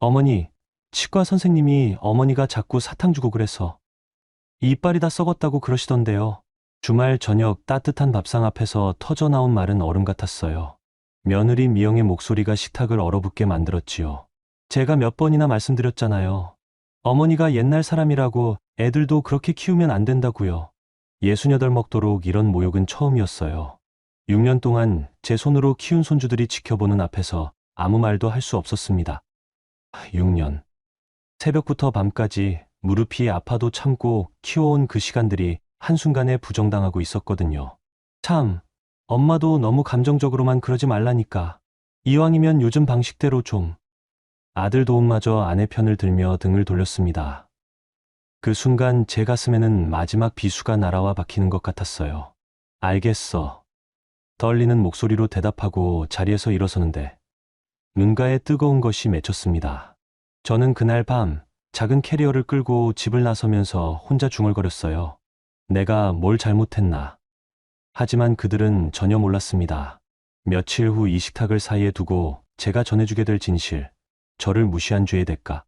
어머니, 치과 선생님이 어머니가 자꾸 사탕 주고 그래서 이빨이 다 썩었다고 그러시던데요. 주말 저녁 따뜻한 밥상 앞에서 터져 나온 말은 얼음 같았어요. 며느리 미영의 목소리가 식탁을 얼어붙게 만들었지요. 제가 몇 번이나 말씀드렸잖아요. 어머니가 옛날 사람이라고 애들도 그렇게 키우면 안 된다고요. 68 먹도록 이런 모욕은 처음이었어요. 6년 동안 제 손으로 키운 손주들이 지켜보는 앞에서 아무 말도 할 수 없었습니다. 6년. 새벽부터 밤까지 무릎이 아파도 참고 키워온 그 시간들이 한순간에 부정당하고 있었거든요. 참, 엄마도 너무 감정적으로만 그러지 말라니까. 이왕이면 요즘 방식대로 좀. 아들 도움마저 아내 편을 들며 등을 돌렸습니다. 그 순간 제 가슴에는 마지막 비수가 날아와 박히는 것 같았어요. 알겠어. 떨리는 목소리로 대답하고 자리에서 일어서는데 눈가에 뜨거운 것이 맺혔습니다. 저는 그날 밤 작은 캐리어를 끌고 집을 나서면서 혼자 중얼거렸어요. 내가 뭘 잘못했나. 하지만 그들은 전혀 몰랐습니다. 며칠 후 이 식탁을 사이에 두고 제가 전해주게 될 진실, 저를 무시한 죄의 대가,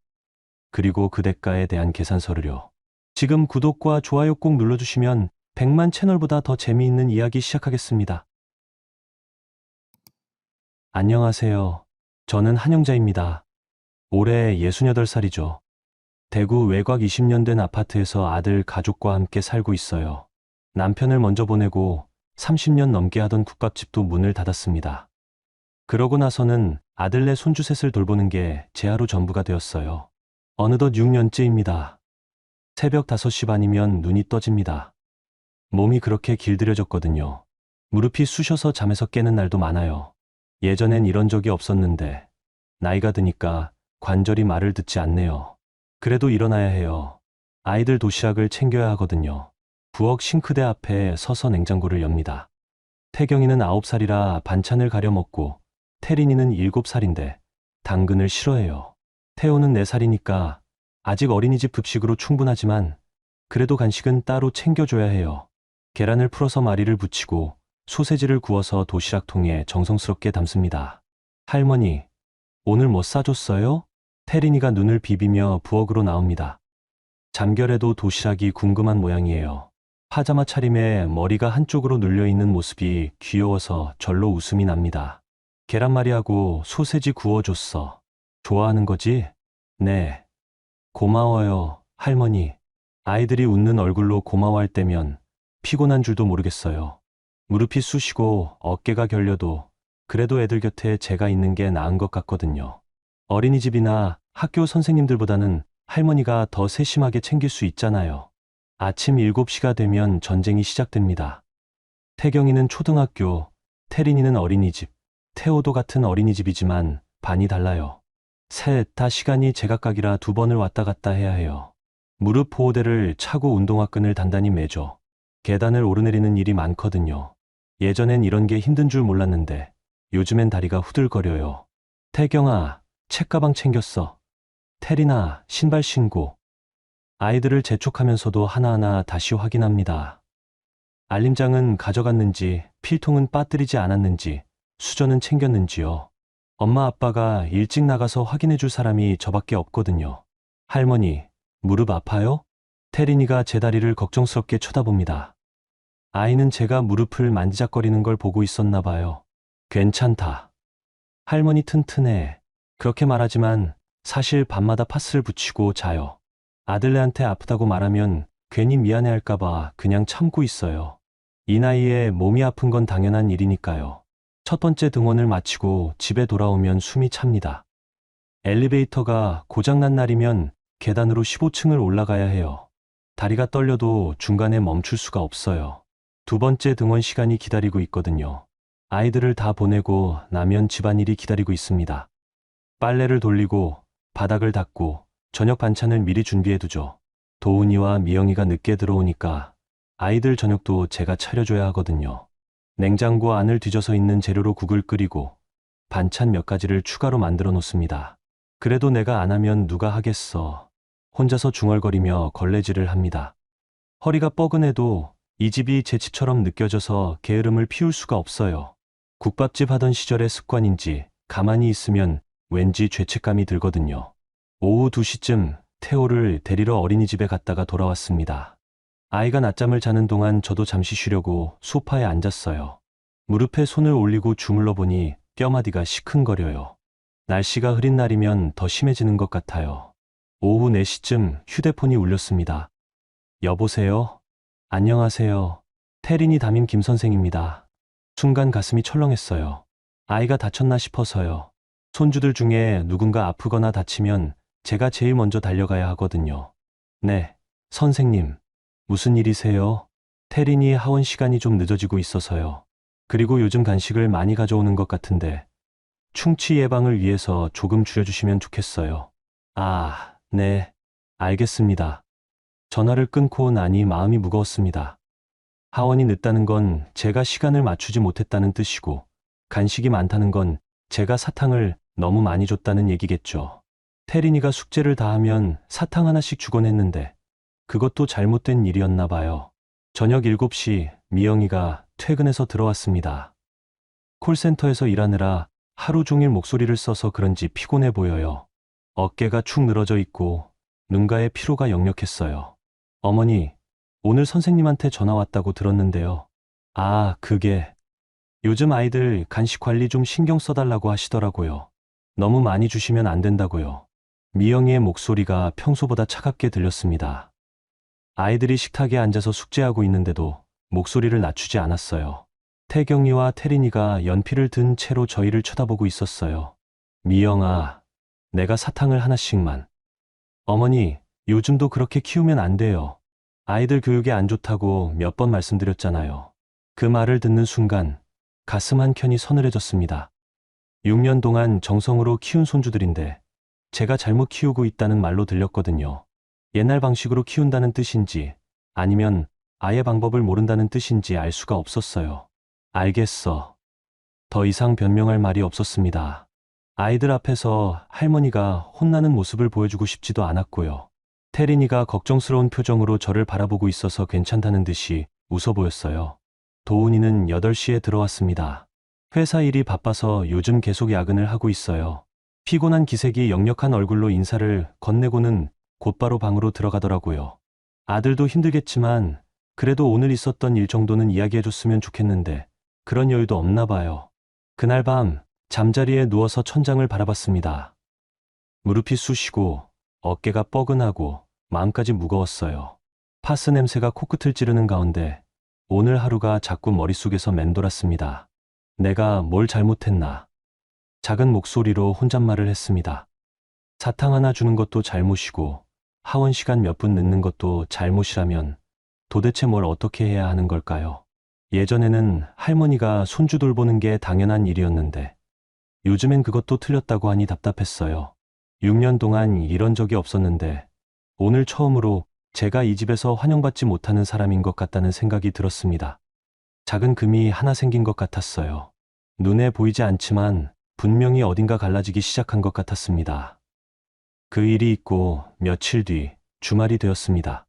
그리고 그 대가에 대한 계산서를요. 지금 구독과 좋아요 꼭 눌러주시면 100만 채널보다 더 재미있는 이야기 시작하겠습니다. 안녕하세요. 저는 한영자입니다. 올해 68살이죠. 대구 외곽 20년 된 아파트에서 아들 가족과 함께 살고 있어요. 남편을 먼저 보내고 30년 넘게 하던 국밥집도 문을 닫았습니다. 그러고 나서는 아들네 손주 셋을 돌보는 게 제 하루 전부가 되었어요. 어느덧 6년째입니다. 새벽 5시 반이면 눈이 떠집니다. 몸이 그렇게 길들여졌거든요. 무릎이 쑤셔서 잠에서 깨는 날도 많아요. 예전엔 이런 적이 없었는데 나이가 드니까 관절이 말을 듣지 않네요. 그래도 일어나야 해요. 아이들 도시락을 챙겨야 하거든요. 부엌 싱크대 앞에 서서 냉장고를 엽니다. 태경이는 9살이라 반찬을 가려 먹고 태린이는 7살인데 당근을 싫어해요. 태호는 4살이니까 아직 어린이집 급식으로 충분하지만 그래도 간식은 따로 챙겨줘야 해요. 계란을 풀어서 마리를 붙이고 소세지를 구워서 도시락통에 정성스럽게 담습니다. 할머니, 오늘 뭐 싸줬어요? 태린이가 눈을 비비며 부엌으로 나옵니다. 잠결에도 도시락이 궁금한 모양이에요. 파자마 차림에 머리가 한쪽으로 눌려있는 모습이 귀여워서 절로 웃음이 납니다. 계란말이하고 소세지 구워줬어. 좋아하는 거지? 네. 고마워요, 할머니. 아이들이 웃는 얼굴로 고마워할 때면 피곤한 줄도 모르겠어요. 무릎이 쑤시고 어깨가 결려도 그래도 애들 곁에 제가 있는 게 나은 것 같거든요. 어린이집이나 학교 선생님들보다는 할머니가 더 세심하게 챙길 수 있잖아요. 아침 7시가 되면 전쟁이 시작됩니다. 태경이는 초등학교, 태린이는 어린이집, 태호도 같은 어린이집이지만 반이 달라요. 셋 다 시간이 제각각이라 2번을 왔다 갔다 해야 해요. 무릎 보호대를 차고 운동화끈을 단단히 매죠. 계단을 오르내리는 일이 많거든요. 예전엔 이런 게 힘든 줄 몰랐는데 요즘엔 다리가 후들거려요. 태경아, 책가방 챙겼어. 태린아, 신발 신고. 아이들을 재촉하면서도 하나하나 다시 확인합니다. 알림장은 가져갔는지, 필통은 빠뜨리지 않았는지, 수저는 챙겼는지요. 엄마 아빠가 일찍 나가서 확인해 줄 사람이 저밖에 없거든요. 할머니, 무릎 아파요? 태린이가 제 다리를 걱정스럽게 쳐다봅니다. 아이는 제가 무릎을 만지작거리는 걸 보고 있었나 봐요. 괜찮다. 할머니 튼튼해. 그렇게 말하지만 사실 밤마다 파스를 붙이고 자요. 아들네한테 아프다고 말하면 괜히 미안해할까봐 그냥 참고 있어요. 이 나이에 몸이 아픈 건 당연한 일이니까요. 첫 번째 등원을 마치고 집에 돌아오면 숨이 찹니다. 엘리베이터가 고장난 날이면 계단으로 15층을 올라가야 해요. 다리가 떨려도 중간에 멈출 수가 없어요. 2번째 등원 시간이 기다리고 있거든요. 아이들을 다 보내고 나면 집안일이 기다리고 있습니다. 빨래를 돌리고 바닥을 닦고 저녁 반찬을 미리 준비해두죠. 도훈이와 미영이가 늦게 들어오니까 아이들 저녁도 제가 차려줘야 하거든요. 냉장고 안을 뒤져서 있는 재료로 국을 끓이고 반찬 몇 가지를 추가로 만들어 놓습니다. 그래도 내가 안 하면 누가 하겠어. 혼자서 중얼거리며 걸레질을 합니다. 허리가 뻐근해도 이 집이 제 집처럼 느껴져서 게으름을 피울 수가 없어요. 국밥집 하던 시절의 습관인지 가만히 있으면 왠지 죄책감이 들거든요. 오후 2시쯤 태호를 데리러 어린이집에 갔다가 돌아왔습니다. 아이가 낮잠을 자는 동안 저도 잠시 쉬려고 소파에 앉았어요. 무릎에 손을 올리고 주물러 보니 뼈마디가 시큰거려요. 날씨가 흐린 날이면 더 심해지는 것 같아요. 오후 4시쯤 휴대폰이 울렸습니다. 여보세요? 안녕하세요. 태린이 담임 김 선생입니다. 순간 가슴이 철렁했어요. 아이가 다쳤나 싶어서요. 손주들 중에 누군가 아프거나 다치면 제가 제일 먼저 달려가야 하거든요. 네, 선생님. 무슨 일이세요? 태린이 하원 시간이 좀 늦어지고 있어서요. 그리고 요즘 간식을 많이 가져오는 것 같은데 충치 예방을 위해서 조금 줄여주시면 좋겠어요. 아, 네, 알겠습니다. 전화를 끊고 나니 마음이 무거웠습니다. 하원이 늦다는 건 제가 시간을 맞추지 못했다는 뜻이고 간식이 많다는 건 제가 사탕을 너무 많이 줬다는 얘기겠죠. 태린이가 숙제를 다 하면 사탕 하나씩 주곤 했는데 그것도 잘못된 일이었나 봐요. 저녁 7시 미영이가 퇴근해서 들어왔습니다. 콜센터에서 일하느라 하루 종일 목소리를 써서 그런지 피곤해 보여요. 어깨가 축 늘어져 있고 눈가에 피로가 역력했어요. 어머니, 오늘 선생님한테 전화 왔다고 들었는데요. 아, 그게 요즘 아이들 간식 관리 좀 신경 써달라고 하시더라고요. 너무 많이 주시면 안 된다고요. 미영이의 목소리가 평소보다 차갑게 들렸습니다. 아이들이 식탁에 앉아서 숙제하고 있는데도 목소리를 낮추지 않았어요. 태경이와 태린이가 연필을 든 채로 저희를 쳐다보고 있었어요. 미영아, 내가 사탕을 하나씩만. 어머니, 요즘도 그렇게 키우면 안 돼요. 아이들 교육에 안 좋다고 몇 번 말씀드렸잖아요. 그 말을 듣는 순간 가슴 한켠이 서늘해졌습니다. 6년 동안 정성으로 키운 손주들인데 제가 잘못 키우고 있다는 말로 들렸거든요. 옛날 방식으로 키운다는 뜻인지 아니면 아예 방법을 모른다는 뜻인지 알 수가 없었어요. 알겠어. 더 이상 변명할 말이 없었습니다. 아이들 앞에서 할머니가 혼나는 모습을 보여주고 싶지도 않았고요. 태린이가 걱정스러운 표정으로 저를 바라보고 있어서 괜찮다는 듯이 웃어 보였어요. 도훈이는 8시에 들어왔습니다. 회사 일이 바빠서 요즘 계속 야근을 하고 있어요. 피곤한 기색이 역력한 얼굴로 인사를 건네고는 곧바로 방으로 들어가더라고요. 아들도 힘들겠지만 그래도 오늘 있었던 일 정도는 이야기해줬으면 좋겠는데 그런 여유도 없나 봐요. 그날 밤 잠자리에 누워서 천장을 바라봤습니다. 무릎이 쑤시고 어깨가 뻐근하고 마음까지 무거웠어요. 파스 냄새가 코끝을 찌르는 가운데 오늘 하루가 자꾸 머릿속에서 맴돌았습니다. 내가 뭘 잘못했나? 작은 목소리로 혼잣말을 했습니다. 사탕 하나 주는 것도 잘못이고 하원 시간 몇 분 늦는 것도 잘못이라면 도대체 뭘 어떻게 해야 하는 걸까요? 예전에는 할머니가 손주 돌보는 게 당연한 일이었는데 요즘엔 그것도 틀렸다고 하니 답답했어요. 6년 동안 이런 적이 없었는데 오늘 처음으로 제가 이 집에서 환영받지 못하는 사람인 것 같다는 생각이 들었습니다. 작은 금이 하나 생긴 것 같았어요. 눈에 보이지 않지만 분명히 어딘가 갈라지기 시작한 것 같았습니다. 그 일이 있고 며칠 뒤 주말이 되었습니다.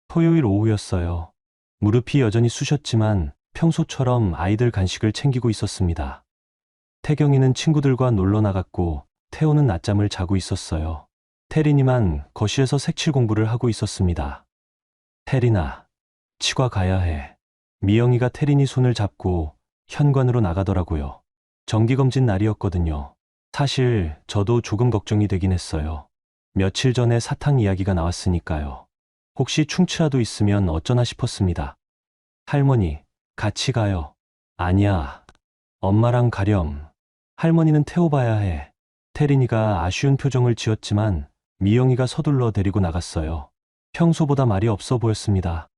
토요일 오후였어요. 무릎이 여전히 쑤셨지만 평소처럼 아이들 간식을 챙기고 있었습니다. 태경이는 친구들과 놀러 나갔고 태호는 낮잠을 자고 있었어요. 태린이만 거실에서 색칠 공부를 하고 있었습니다. 태린아, 치과 가야 해. 미영이가 태린이 손을 잡고 현관으로 나가더라고요. 정기검진 날이었거든요. 사실 저도 조금 걱정이 되긴 했어요. 며칠 전에 사탕 이야기가 나왔으니까요. 혹시 충치라도 있으면 어쩌나 싶었습니다. 할머니, 같이 가요. 아니야. 엄마랑 가렴. 할머니는 태워봐야 해. 태린이가 아쉬운 표정을 지었지만 미영이가 서둘러 데리고 나갔어요. 평소보다 말이 없어 보였습니다.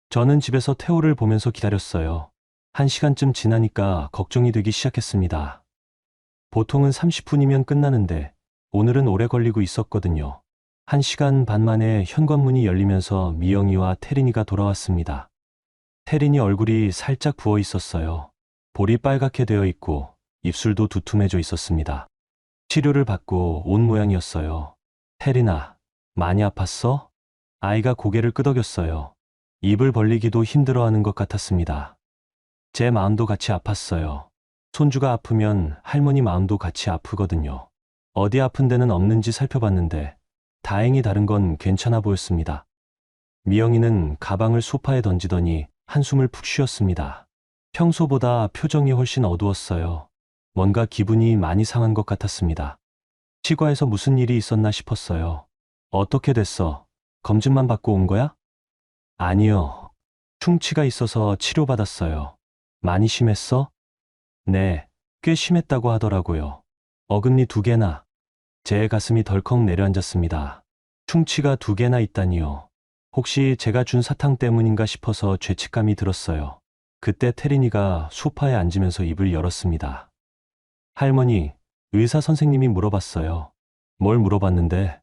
저는 집에서 태호를 보면서 기다렸어요. 1시간쯤 지나니까 걱정이 되기 시작했습니다. 보통은 30분이면 끝나는데 오늘은 오래 걸리고 있었거든요. 1시간 반 만에 현관문이 열리면서 미영이와 태린이가 돌아왔습니다. 태린이 얼굴이 살짝 부어 있었어요. 볼이 빨갛게 되어 있고 입술도 두툼해져 있었습니다. 치료를 받고 온 모양이었어요. 태린아, 많이 아팠어? 아이가 고개를 끄덕였어요. 입을 벌리기도 힘들어하는 것 같았습니다. 제 마음도 같이 아팠어요. 손주가 아프면 할머니 마음도 같이 아프거든요. 어디 아픈 데는 없는지 살펴봤는데 다행히 다른 건 괜찮아 보였습니다. 미영이는 가방을 소파에 던지더니 한숨을 푹 쉬었습니다. 평소보다 표정이 훨씬 어두웠어요. 뭔가 기분이 많이 상한 것 같았습니다. 치과에서 무슨 일이 있었나 싶었어요. 어떻게 됐어? 검진만 받고 온 거야? 아니요. 충치가 있어서 치료받았어요. 많이 심했어? 네, 꽤 심했다고 하더라고요. 어금니 2개나. 제 가슴이 덜컥 내려앉았습니다. 충치가 2개나 있다니요. 혹시 제가 준 사탕 때문인가 싶어서 죄책감이 들었어요. 그때 태린이가 소파에 앉으면서 입을 열었습니다. 할머니, 의사 선생님이 물어봤어요. 뭘 물어봤는데?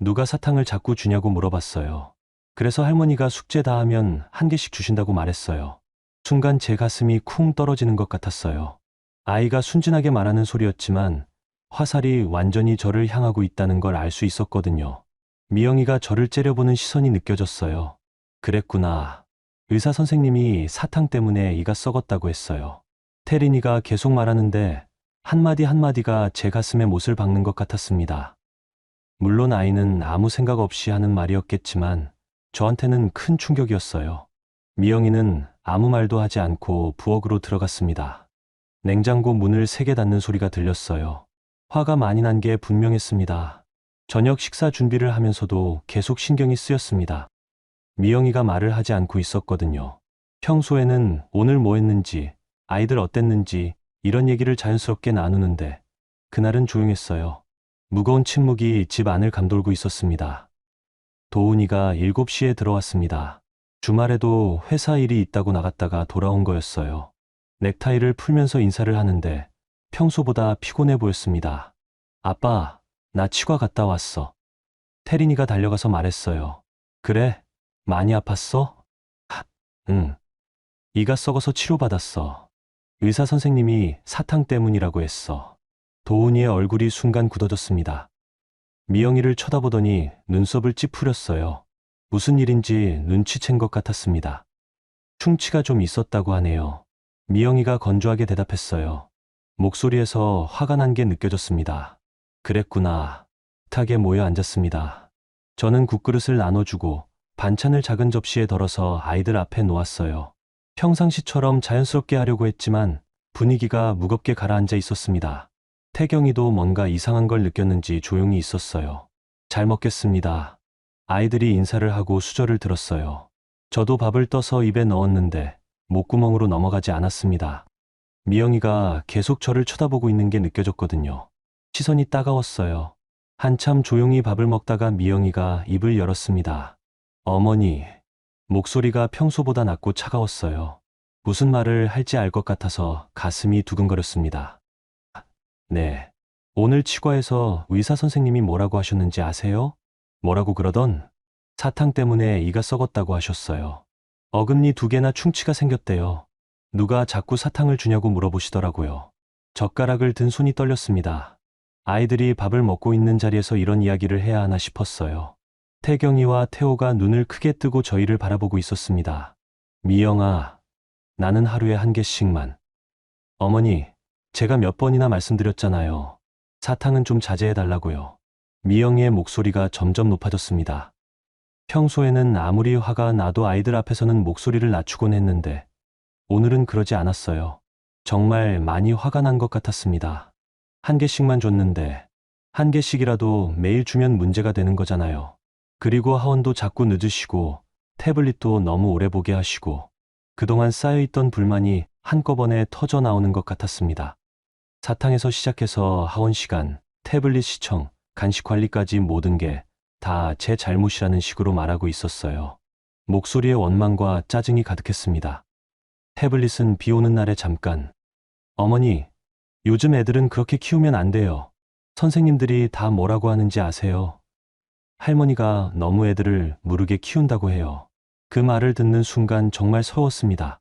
누가 사탕을 자꾸 주냐고 물어봤어요. 그래서 할머니가 숙제 다 하면 1개씩 주신다고 말했어요. 순간 제 가슴이 쿵 떨어지는 것 같았어요. 아이가 순진하게 말하는 소리였지만 화살이 완전히 저를 향하고 있다는 걸 알 수 있었거든요. 미영이가 저를 째려보는 시선이 느껴졌어요. 그랬구나. 의사 선생님이 사탕 때문에 이가 썩었다고 했어요. 태린이가 계속 말하는데 한마디 한마디가 제 가슴에 못을 박는 것 같았습니다. 물론 아이는 아무 생각 없이 하는 말이었겠지만 저한테는 큰 충격이었어요. 미영이는 아무 말도 하지 않고 부엌으로 들어갔습니다. 냉장고 문을 세게 닫는 소리가 들렸어요. 화가 많이 난 게 분명했습니다. 저녁 식사 준비를 하면서도 계속 신경이 쓰였습니다. 미영이가 말을 하지 않고 있었거든요. 평소에는 오늘 뭐 했는지, 아이들 어땠는지 이런 얘기를 자연스럽게 나누는데 그날은 조용했어요. 무거운 침묵이 집 안을 감돌고 있었습니다. 도훈이가 7시에 들어왔습니다. 주말에도 회사 일이 있다고 나갔다가 돌아온 거였어요. 넥타이를 풀면서 인사를 하는데 평소보다 피곤해 보였습니다. 아빠, 나 치과 갔다 왔어. 태린이가 달려가서 말했어요. 그래? 많이 아팠어? 응. 이가 썩어서 치료받았어. 의사 선생님이 사탕 때문이라고 했어. 도훈이의 얼굴이 순간 굳어졌습니다. 미영이를 쳐다보더니 눈썹을 찌푸렸어요. 무슨 일인지 눈치챈 것 같았습니다. 충치가 좀 있었다고 하네요. 미영이가 건조하게 대답했어요. 목소리에서 화가 난 게 느껴졌습니다. 그랬구나. 탁에 모여 앉았습니다. 저는 국그릇을 나눠주고 반찬을 작은 접시에 덜어서 아이들 앞에 놓았어요. 평상시처럼 자연스럽게 하려고 했지만 분위기가 무겁게 가라앉아 있었습니다. 태경이도 뭔가 이상한 걸 느꼈는지 조용히 있었어요. 잘 먹겠습니다. 아이들이 인사를 하고 수저를 들었어요. 저도 밥을 떠서 입에 넣었는데 목구멍으로 넘어가지 않았습니다. 미영이가 계속 저를 쳐다보고 있는 게 느껴졌거든요. 시선이 따가웠어요. 한참 조용히 밥을 먹다가 미영이가 입을 열었습니다. 어머니, 목소리가 평소보다 낮고 차가웠어요. 무슨 말을 할지 알 것 같아서 가슴이 두근거렸습니다. 네. 오늘 치과에서 의사 선생님이 뭐라고 하셨는지 아세요? 뭐라고 그러던? 사탕 때문에 이가 썩었다고 하셨어요. 어금니 2개나 충치가 생겼대요. 누가 자꾸 사탕을 주냐고 물어보시더라고요. 젓가락을 든 손이 떨렸습니다. 아이들이 밥을 먹고 있는 자리에서 이런 이야기를 해야 하나 싶었어요. 태경이와 태호가 눈을 크게 뜨고 저희를 바라보고 있었습니다. 미영아, 나는 하루에 1개씩만. 어머니, 제가 몇 번이나 말씀드렸잖아요. 사탕은 좀 자제해달라고요. 미영이의 목소리가 점점 높아졌습니다. 평소에는 아무리 화가 나도 아이들 앞에서는 목소리를 낮추곤 했는데 오늘은 그러지 않았어요. 정말 많이 화가 난 것 같았습니다. 1개씩만 줬는데 1개씩이라도 매일 주면 문제가 되는 거잖아요. 그리고 하원도 자꾸 늦으시고 태블릿도 너무 오래 보게 하시고 그동안 쌓여있던 불만이 한꺼번에 터져 나오는 것 같았습니다. 사탕에서 시작해서 하원 시간, 태블릿 시청, 간식 관리까지 모든 게 다 제 잘못이라는 식으로 말하고 있었어요. 목소리에 원망과 짜증이 가득했습니다. 태블릿은 비 오는 날에 잠깐. 어머니, 요즘 애들은 그렇게 키우면 안 돼요. 선생님들이 다 뭐라고 하는지 아세요? 할머니가 너무 애들을 무르게 키운다고 해요. 그 말을 듣는 순간 정말 서웠습니다.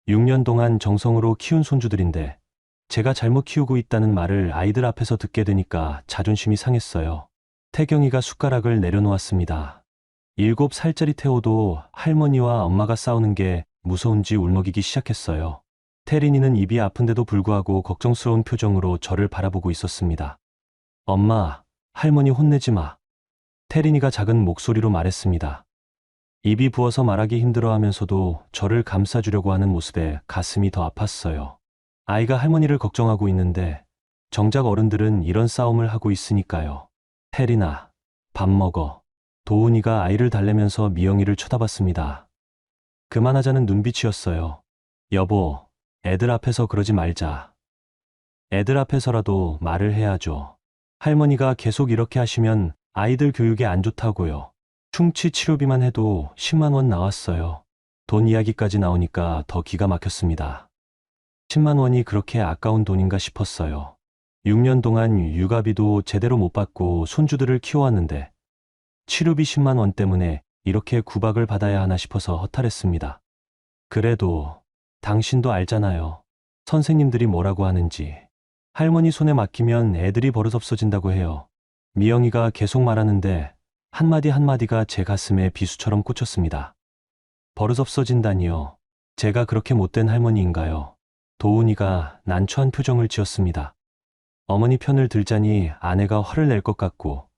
6년 동안 정성으로 키운 손주들인데 제가 잘못 키우고 있다는 말을 아이들 앞에서 듣게 되니까 자존심이 상했어요. 태경이가 숟가락을 내려놓았습니다. 7살짜리 태호도 할머니와 엄마가 싸우는 게 무서운지 울먹이기 시작했어요. 태린이는 입이 아픈데도 불구하고 걱정스러운 표정으로 저를 바라보고 있었습니다. 엄마, 할머니 혼내지 마. 태린이가 작은 목소리로 말했습니다. 입이 부어서 말하기 힘들어하면서도 저를 감싸주려고 하는 모습에 가슴이 더 아팠어요. 아이가 할머니를 걱정하고 있는데 정작 어른들은 이런 싸움을 하고 있으니까요. 태린아, 밥 먹어. 도훈이가 아이를 달래면서 미영이를 쳐다봤습니다. 그만하자는 눈빛이었어요. 여보, 애들 앞에서 그러지 말자. 애들 앞에서라도 말을 해야죠. 할머니가 계속 이렇게 하시면 아이들 교육에 안 좋다고요. 충치 치료비만 해도 10만 원 나왔어요. 돈 이야기까지 나오니까 더 기가 막혔습니다. 10만 원이 그렇게 아까운 돈인가 싶었어요. 6년 동안 육아비도 제대로 못 받고 손주들을 키워왔는데 치료비 10만 원 때문에 이렇게 구박을 받아야 하나 싶어서 허탈했습니다. 그래도 당신도 알잖아요. 선생님들이 뭐라고 하는지. 할머니 손에 맡기면 애들이 버릇없어진다고 해요. 미영이가 계속 말하는데 한마디 한마디가 제 가슴에 비수처럼 꽂혔습니다. 버릇없어진다니요. 제가 그렇게 못된 할머니인가요? 도훈이가 난처한 표정을 지었습니다. 어머니 편을 들자니 아내가 화를 낼 것 같고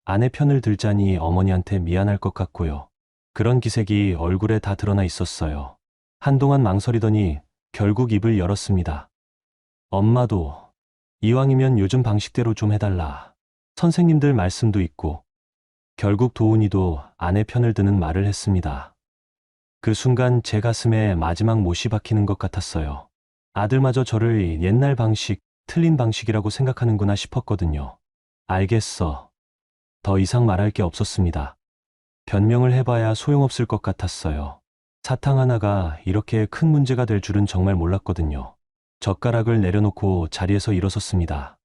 아내 편을 들자니 어머니한테 미안할 것 같고요. 그런 기색이 얼굴에 다 드러나 있었어요. 한동안 망설이더니 결국 입을 열었습니다. 엄마도 이왕이면 요즘 방식대로 좀 해달라. 선생님들 말씀도 있고 결국 도훈이도 아내 편을 드는 말을 했습니다. 그 순간 제 가슴에 마지막 못이 박히는 것 같았어요. 아들마저 저를 옛날 방식, 틀린 방식이라고 생각하는구나 싶었거든요. 알겠어. 더 이상 말할 게 없었습니다. 변명을 해봐야 소용없을 것 같았어요. 사탕 하나가 이렇게 큰 문제가 될 줄은 정말 몰랐거든요. 젓가락을 내려놓고 자리에서 일어섰습니다.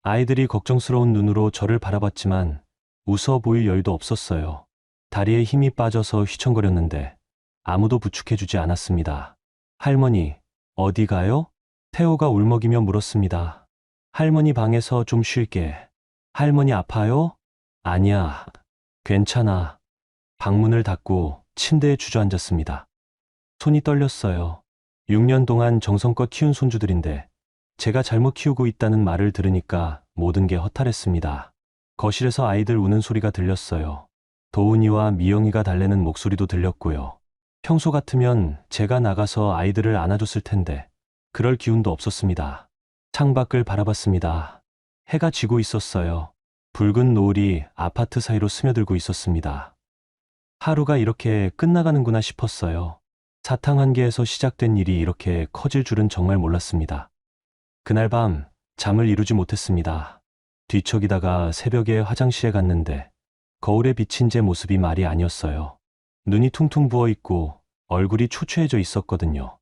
아이들이 걱정스러운 눈으로 저를 바라봤지만 웃어 보일 여유도 없었어요. 다리에 힘이 빠져서 휘청거렸는데 아무도 부축해주지 않았습니다. 할머니, 어디 가요? 태호가 울먹이며 물었습니다. 할머니 방에서 좀 쉴게. 할머니 아파요? 아니야. 괜찮아. 방문을 닫고 침대에 주저앉았습니다. 손이 떨렸어요. 6년 동안 정성껏 키운 손주들인데 제가 잘못 키우고 있다는 말을 들으니까 모든 게 허탈했습니다. 거실에서 아이들 우는 소리가 들렸어요. 도훈이와 미영이가 달래는 목소리도 들렸고요. 평소 같으면 제가 나가서 아이들을 안아줬을 텐데 그럴 기운도 없었습니다. 창밖을 바라봤습니다. 해가 지고 있었어요. 붉은 노을이 아파트 사이로 스며들고 있었습니다. 하루가 이렇게 끝나가는구나 싶었어요. 사탕 한 개에서 시작된 일이 이렇게 커질 줄은 정말 몰랐습니다. 그날 밤 잠을 이루지 못했습니다. 뒤척이다가 새벽에 화장실에 갔는데 거울에 비친 제 모습이 말이 아니었어요. 눈이 퉁퉁 부어 있고 얼굴이 초췌해져 있었거든요.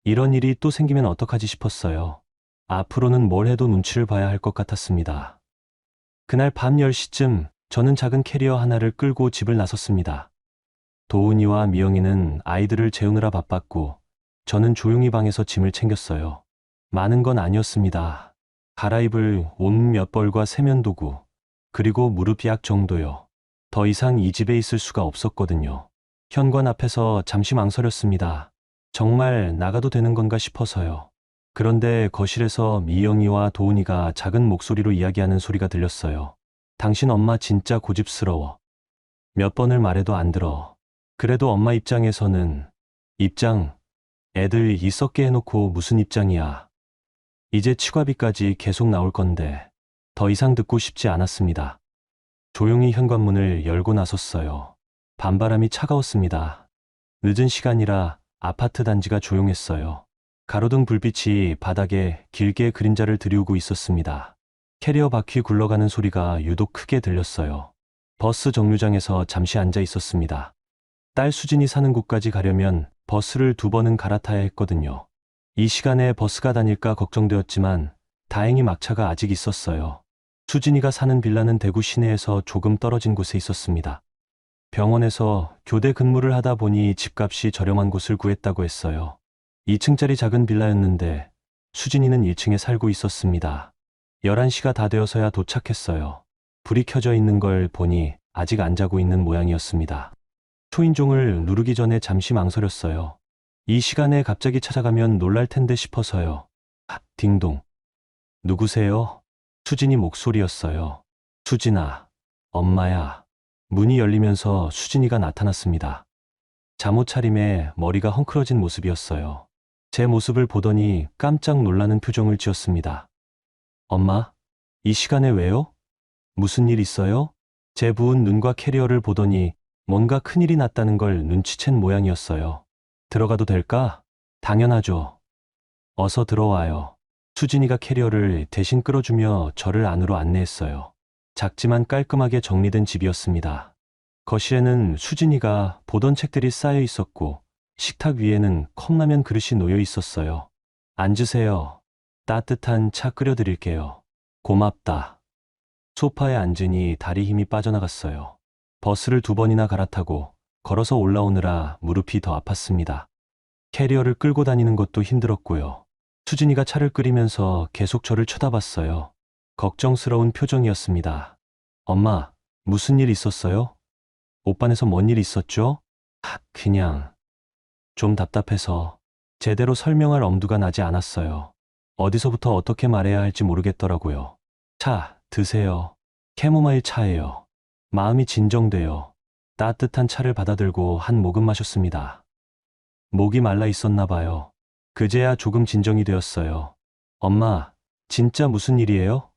이런 일이 또 생기면 어떡하지 싶었어요. 앞으로는 뭘 해도 눈치를 봐야 할 것 같았습니다. 그날 밤 10시쯤 저는 작은 캐리어 하나를 끌고 집을 나섰습니다. 도훈이와 미영이는 아이들을 재우느라 바빴고 저는 조용히 방에서 짐을 챙겼어요. 많은 건 아니었습니다. 갈아입을 옷 몇 벌과 세면도구, 그리고 무릎약 정도요. 더 이상 이 집에 있을 수가 없었거든요. 현관 앞에서 잠시 망설였습니다. 정말 나가도 되는 건가 싶어서요. 그런데 거실에서 미영이와 도훈이가 작은 목소리로 이야기하는 소리가 들렸어요. 당신 엄마 진짜 고집스러워. 몇 번을 말해도 안 들어. 그래도 엄마 입장에서는 애들 있었게 해놓고 무슨 입장이야. 이제 치과비까지 계속 나올 건데 더 이상 듣고 싶지 않았습니다. 조용히 현관문을 열고 나섰어요. 밤바람이 차가웠습니다. 늦은 시간이라 아파트 단지가 조용했어요. 가로등 불빛이 바닥에 길게 그림자를 들이우고 있었습니다. 캐리어 바퀴 굴러가는 소리가 유독 크게 들렸어요. 버스 정류장에서 잠시 앉아 있었습니다. 딸 수진이 사는 곳까지 가려면 버스를 2번은 갈아타야 했거든요. 이 시간에 버스가 다닐까 걱정되었지만 다행히 막차가 아직 있었어요. 수진이가 사는 빌라는 대구 시내에서 조금 떨어진 곳에 있었습니다. 병원에서 교대 근무를 하다 보니 집값이 저렴한 곳을 구했다고 했어요. 2층짜리 작은 빌라였는데 수진이는 1층에 살고 있었습니다. 11시가 다 되어서야 도착했어요. 불이 켜져 있는 걸 보니 아직 안 자고 있는 모양이었습니다. 초인종을 누르기 전에 잠시 망설였어요. 이 시간에 갑자기 찾아가면 놀랄 텐데 싶어서요. 딩동. 누구세요? 수진이 목소리였어요. 수진아, 엄마야. 문이 열리면서 수진이가 나타났습니다. 잠옷 차림에 머리가 헝클어진 모습이었어요. 제 모습을 보더니 깜짝 놀라는 표정을 지었습니다. 엄마, 이 시간에 왜요? 무슨 일 있어요? 제 부은 눈과 캐리어를 보더니 뭔가 큰일이 났다는 걸 눈치챈 모양이었어요. 들어가도 될까? 당연하죠. 어서 들어와요. 수진이가 캐리어를 대신 끌어주며 저를 안으로 안내했어요. 작지만 깔끔하게 정리된 집이었습니다. 거실에는 수진이가 보던 책들이 쌓여 있었고 식탁 위에는 컵라면 그릇이 놓여 있었어요. 앉으세요. 따뜻한 차 끓여드릴게요. 고맙다. 소파에 앉으니 다리 힘이 빠져나갔어요. 버스를 2번이나 갈아타고 걸어서 올라오느라 무릎이 더 아팠습니다. 캐리어를 끌고 다니는 것도 힘들었고요. 수진이가 차를 끓이면서 계속 저를 쳐다봤어요. 걱정스러운 표정이었습니다. 엄마, 무슨 일 있었어요? 오빠네서 뭔 일 있었죠? 그냥 좀 답답해서 제대로 설명할 엄두가 나지 않았어요. 어디서부터 어떻게 말해야 할지 모르겠더라고요. 차, 드세요. 캐모마일 차예요. 마음이 진정돼요. 따뜻한 차를 받아들고 한 모금 마셨습니다. 목이 말라 있었나 봐요. 그제야 조금 진정이 되었어요. 엄마, 진짜 무슨 일이에요?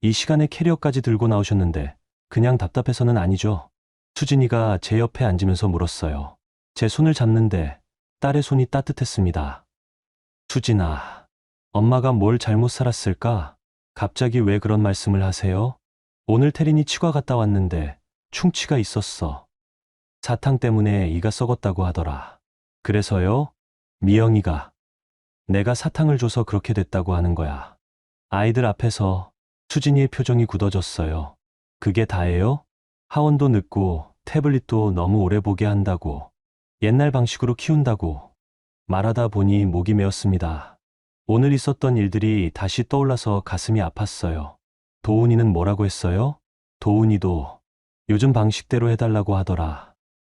이 시간에 캐리어까지 들고 나오셨는데 그냥 답답해서는 아니죠? 수진이가 제 옆에 앉으면서 물었어요. 제 손을 잡는데 딸의 손이 따뜻했습니다. 수진아, 엄마가 뭘 잘못 살았을까? 갑자기 왜 그런 말씀을 하세요? 오늘 태린이 치과 갔다 왔는데 충치가 있었어. 사탕 때문에 이가 썩었다고 하더라. 그래서요? 미영이가 내가 사탕을 줘서 그렇게 됐다고 하는 거야. 아이들 앞에서 수진이의 표정이 굳어졌어요. 그게 다예요? 하원도 늦고 태블릿도 너무 오래 보게 한다고, 옛날 방식으로 키운다고 말하다 보니 목이 메었습니다. 오늘 있었던 일들이 다시 떠올라서 가슴이 아팠어요. 도훈이는 뭐라고 했어요? 도훈이도 요즘 방식대로 해달라고 하더라.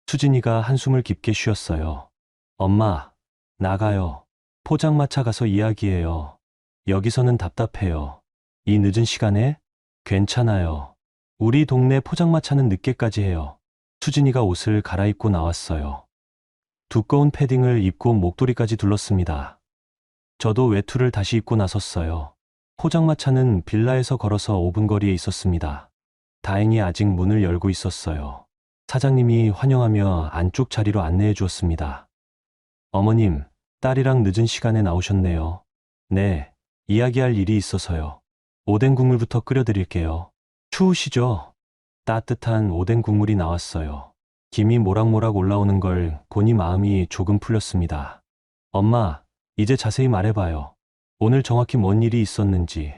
수진이가 한숨을 깊게 쉬었어요. 엄마, 나가요. 포장마차 가서 이야기해요. 여기서는 답답해요. 이 늦은 시간에? 괜찮아요. 우리 동네 포장마차는 늦게까지 해요. 수진이가 옷을 갈아입고 나왔어요. 두꺼운 패딩을 입고 목도리까지 둘렀습니다. 저도 외투를 다시 입고 나섰어요. 포장마차는 빌라에서 걸어서 5분 거리에 있었습니다. 다행히 아직 문을 열고 있었어요. 사장님이 환영하며 안쪽 자리로 안내해 주었습니다. 어머님, 딸이랑 늦은 시간에 나오셨네요. 네, 이야기할 일이 있어서요. 오뎅 국물부터 끓여드릴게요. 추우시죠? 따뜻한 오뎅 국물이 나왔어요. 김이 모락모락 올라오는 걸 보니 마음이 조금 풀렸습니다. 엄마, 이제 자세히 말해봐요. 오늘 정확히 뭔 일이 있었는지.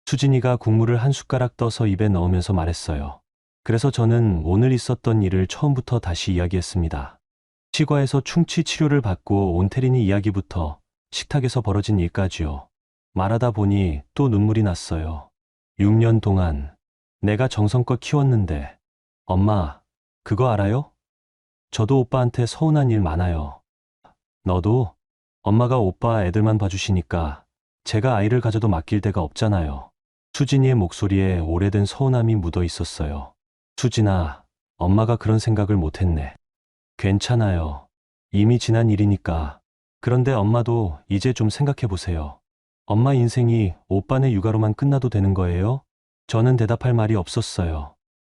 수진이가 국물을 한 숟가락 떠서 입에 넣으면서 말했어요. 그래서 저는 오늘 있었던 일을 처음부터 다시 이야기했습니다. 치과에서 충치 치료를 받고 온 태린이 이야기부터 식탁에서 벌어진 일까지요. 말하다 보니 또 눈물이 났어요. 6년 동안 내가 정성껏 키웠는데, 엄마, 그거 알아요? 저도 오빠한테 서운한 일 많아요. 너도? 엄마가 오빠 애들만 봐주시니까 제가 아이를 가져도 맡길 데가 없잖아요. 수진이의 목소리에 오래된 서운함이 묻어 있었어요. 수진아, 엄마가 그런 생각을 못했네. 괜찮아요. 이미 지난 일이니까. 그런데 엄마도 이제 좀 생각해 보세요. 엄마 인생이 오빠네 육아로만 끝나도 되는 거예요? 저는 대답할 말이 없었어요.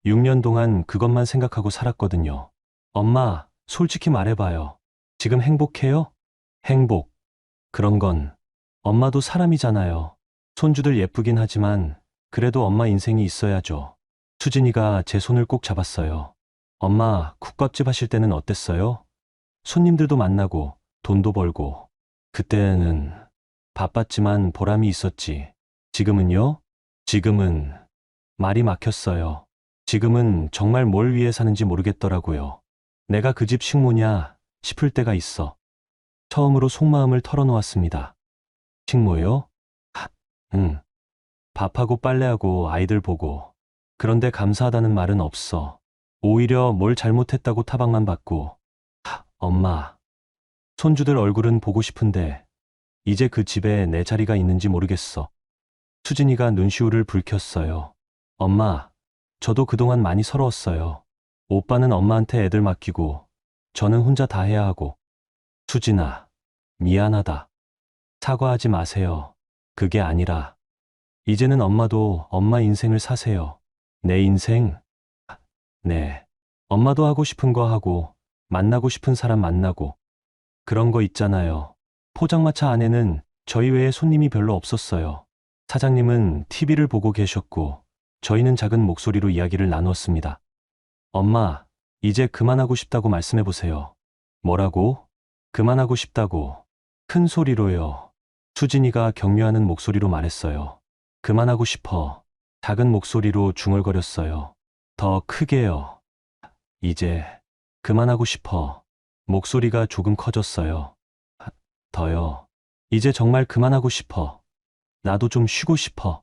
6년 동안 그것만 생각하고 살았거든요. 엄마, 솔직히 말해봐요. 지금 행복해요? 행복. 그런 건 엄마도 사람이잖아요. 손주들 예쁘긴 하지만 그래도 엄마 인생이 있어야죠. 수진이가 제 손을 꼭 잡았어요. 엄마, 국밥집 하실 때는 어땠어요? 손님들도 만나고 돈도 벌고. 그때는 바빴지만 보람이 있었지. 지금은요? 지금은 말이 막혔어요. 지금은 정말 뭘 위해 사는지 모르겠더라고요. 내가 그 집 식모냐 싶을 때가 있어. 처음으로 속마음을 털어놓았습니다. 식모요? 응. 밥하고 빨래하고 아이들 보고. 그런데 감사하다는 말은 없어. 오히려 뭘 잘못했다고 타박만 받고. 엄마. 손주들 얼굴은 보고 싶은데 이제 그 집에 내 자리가 있는지 모르겠어. 수진이가 눈시울을 붉혔어요. 엄마, 저도 그동안 많이 서러웠어요. 오빠는 엄마한테 애들 맡기고 저는 혼자 다 해야 하고. 수진아, 미안하다. 사과하지 마세요. 그게 아니라 이제는 엄마도 엄마 인생을 사세요. 내 인생? 네. 엄마도 하고 싶은 거 하고 만나고 싶은 사람 만나고 그런 거 있잖아요. 포장마차 안에는 저희 외에 손님이 별로 없었어요. 사장님은 TV를 보고 계셨고 저희는 작은 목소리로 이야기를 나누었습니다. 엄마, 이제 그만하고 싶다고 말씀해 보세요. 뭐라고? 그만하고 싶다고. 큰 소리로요. 수진이가 격려하는 목소리로 말했어요. 그만하고 싶어. 작은 목소리로 중얼거렸어요. 더 크게요. 이제 그만하고 싶어. 목소리가 조금 커졌어요. 더요. 이제 정말 그만하고 싶어. 나도 좀 쉬고 싶어.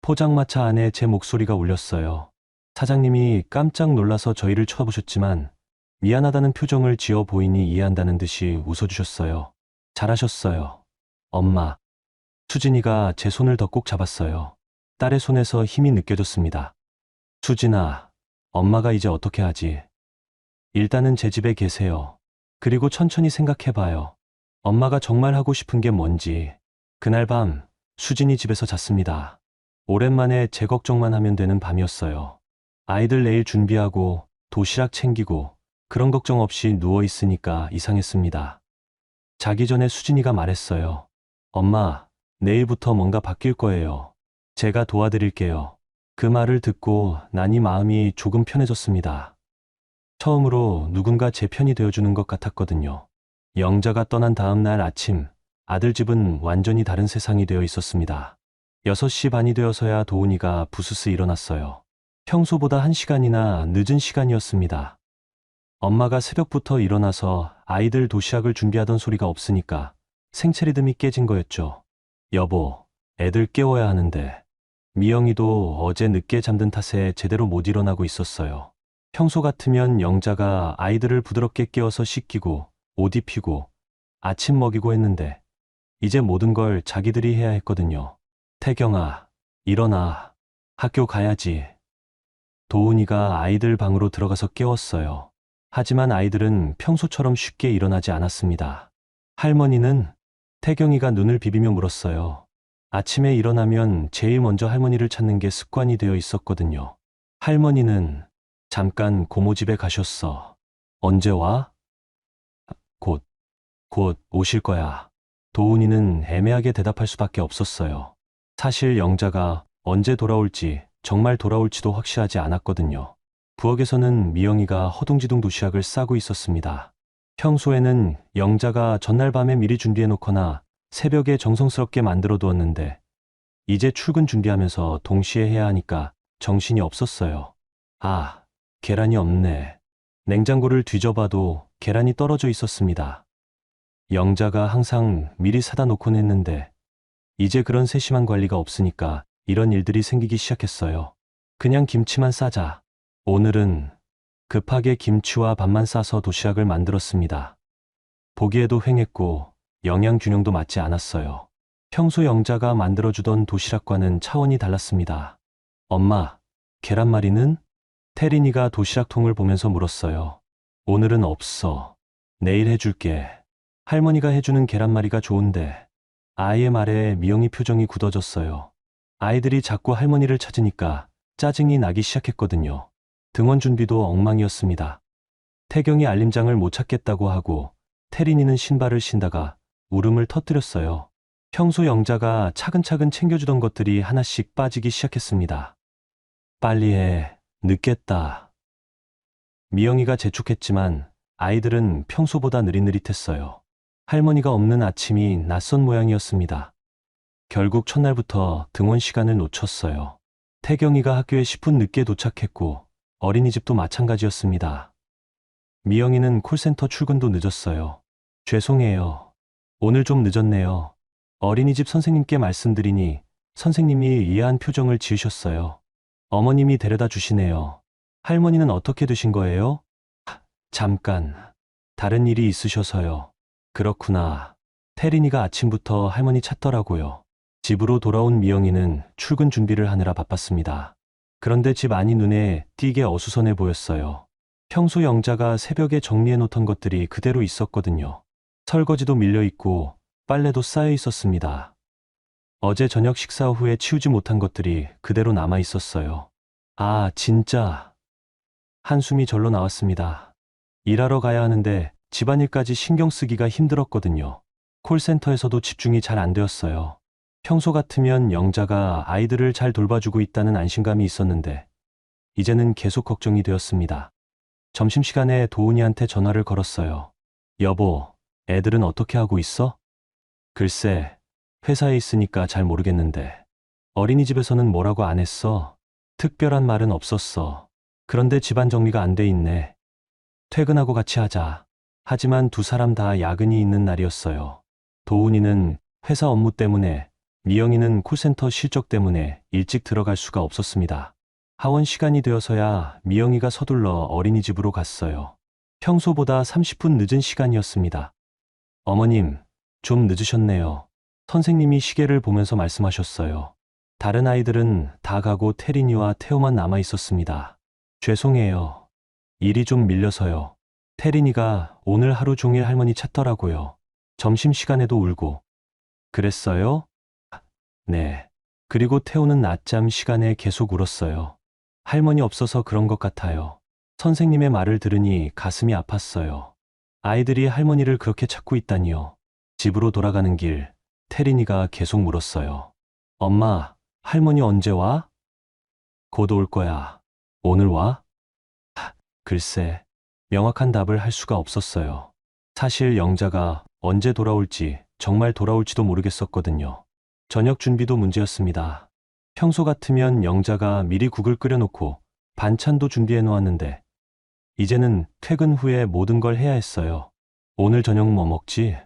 포장마차 안에 제 목소리가 울렸어요. 사장님이 깜짝 놀라서 저희를 쳐다보셨지만 미안하다는 표정을 지어 보이니 이해한다는 듯이 웃어주셨어요. 잘하셨어요. 엄마. 수진이가 제 손을 더 꼭 잡았어요. 딸의 손에서 힘이 느껴졌습니다. 수진아, 엄마가 이제 어떻게 하지? 일단은 제 집에 계세요. 그리고 천천히 생각해봐요. 엄마가 정말 하고 싶은 게 뭔지. 그날 밤, 수진이 집에서 잤습니다. 오랜만에 제 걱정만 하면 되는 밤이었어요. 아이들 내일 준비하고 도시락 챙기고 그런 걱정 없이 누워있으니까 이상했습니다. 자기 전에 수진이가 말했어요. 엄마, 내일부터 뭔가 바뀔 거예요. 제가 도와드릴게요. 그 말을 듣고 나니 마음이 조금 편해졌습니다. 처음으로 누군가 제 편이 되어주는 것 같았거든요. 영자가 떠난 다음 날 아침, 아들 집은 완전히 다른 세상이 되어 있었습니다. 6시 반이 되어서야 도훈이가 부스스 일어났어요. 평소보다 1시간이나 늦은 시간이었습니다. 엄마가 새벽부터 일어나서 아이들 도시락을 준비하던 소리가 없으니까 생체 리듬이 깨진 거였죠. 여보, 애들 깨워야 하는데. 미영이도 어제 늦게 잠든 탓에 제대로 못 일어나고 있었어요. 평소 같으면 영자가 아이들을 부드럽게 깨워서 씻기고 옷 입히고 아침 먹이고 했는데 이제 모든 걸 자기들이 해야 했거든요. 태경아, 일어나. 학교 가야지. 도훈이가 아이들 방으로 들어가서 깨웠어요. 하지만 아이들은 평소처럼 쉽게 일어나지 않았습니다. 할머니는? 태경이가 눈을 비비며 물었어요. 아침에 일어나면 제일 먼저 할머니를 찾는 게 습관이 되어 있었거든요. 할머니는 잠깐 고모 집에 가셨어. 언제 와? 곧 오실 거야. 도훈이는 애매하게 대답할 수밖에 없었어요. 사실 영자가 언제 돌아올지, 정말 돌아올지도 확실하지 않았거든요. 부엌에서는 미영이가 허둥지둥 도시락을 싸고 있었습니다. 평소에는 영자가 전날 밤에 미리 준비해 놓거나 새벽에 정성스럽게 만들어 두었는데 이제 출근 준비하면서 동시에 해야 하니까 정신이 없었어요. 아, 계란이 없네. 냉장고를 뒤져봐도 계란이 떨어져 있었습니다. 영자가 항상 미리 사다 놓곤 했는데 이제 그런 세심한 관리가 없으니까 이런 일들이 생기기 시작했어요. 그냥 김치만 싸자. 오늘은 급하게 김치와 밥만 싸서 도시락을 만들었습니다. 보기에도 휑했고 영양 균형도 맞지 않았어요. 평소 영자가 만들어주던 도시락과는 차원이 달랐습니다. 엄마, 계란말이는? 태린이가 도시락통을 보면서 물었어요. 오늘은 없어. 내일 해줄게. 할머니가 해주는 계란말이가 좋은데. 아이의 말에 미영이 표정이 굳어졌어요. 아이들이 자꾸 할머니를 찾으니까 짜증이 나기 시작했거든요. 등원 준비도 엉망이었습니다. 태경이 알림장을 못 찾겠다고 하고 태린이는 신발을 신다가 울음을 터뜨렸어요. 평소 영자가 차근차근 챙겨주던 것들이 하나씩 빠지기 시작했습니다. 빨리 해. 늦겠다. 미영이가 재촉했지만 아이들은 평소보다 느릿느릿했어요. 할머니가 없는 아침이 낯선 모양이었습니다. 결국 첫날부터 등원 시간을 놓쳤어요. 태경이가 학교에 10분 늦게 도착했고 어린이집도 마찬가지였습니다. 미영이는 콜센터 출근도 늦었어요. 죄송해요. 오늘 좀 늦었네요. 어린이집 선생님께 말씀드리니 선생님이 이해한 표정을 지으셨어요. 어머님이 데려다 주시네요. 할머니는 어떻게 되신 거예요? 잠깐. 다른 일이 있으셔서요. 그렇구나. 태린이가 아침부터 할머니 찾더라고요. 집으로 돌아온 미영이는 출근 준비를 하느라 바빴습니다. 그런데 집 안이 눈에 띄게 어수선해 보였어요. 평소 영자가 새벽에 정리해 놓던 것들이 그대로 있었거든요. 설거지도 밀려 있고 빨래도 쌓여 있었습니다. 어제 저녁 식사 후에 치우지 못한 것들이 그대로 남아 있었어요. 아, 진짜. 한숨이 절로 나왔습니다. 일하러 가야 하는데 집안일까지 신경 쓰기가 힘들었거든요. 콜센터에서도 집중이 잘 안 되었어요. 평소 같으면 영자가 아이들을 잘 돌봐주고 있다는 안심감이 있었는데 이제는 계속 걱정이 되었습니다. 점심시간에 도훈이한테 전화를 걸었어요. 여보, 애들은 어떻게 하고 있어? 글쎄, 회사에 있으니까 잘 모르겠는데. 어린이집에서는 뭐라고 안 했어. 특별한 말은 없었어. 그런데 집안 정리가 안 돼 있네. 퇴근하고 같이 하자. 하지만 두 사람 다 야근이 있는 날이었어요. 도훈이는 회사 업무 때문에, 미영이는 콜센터 실적 때문에 일찍 들어갈 수가 없었습니다. 하원 시간이 되어서야 미영이가 서둘러 어린이집으로 갔어요. 평소보다 30분 늦은 시간이었습니다. 어머님, 좀 늦으셨네요. 선생님이 시계를 보면서 말씀하셨어요. 다른 아이들은 다 가고 태린이와 태호만 남아 있었습니다. 죄송해요. 일이 좀 밀려서요. 태린이가 오늘 하루 종일 할머니 찾더라고요. 점심시간에도 울고. 그랬어요? 네. 그리고 태호는 낮잠 시간에 계속 울었어요. 할머니 없어서 그런 것 같아요. 선생님의 말을 들으니 가슴이 아팠어요. 아이들이 할머니를 그렇게 찾고 있다니요. 집으로 돌아가는 길, 태린이가 계속 물었어요. 엄마, 할머니 언제 와? 곧 올 거야. 오늘 와? 글쎄, 명확한 답을 할 수가 없었어요. 사실 영자가 언제 돌아올지, 정말 돌아올지도 모르겠었거든요. 저녁 준비도 문제였습니다. 평소 같으면 영자가 미리 국을 끓여놓고 반찬도 준비해 놓았는데 이제는 퇴근 후에 모든 걸 해야 했어요. 오늘 저녁 뭐 먹지?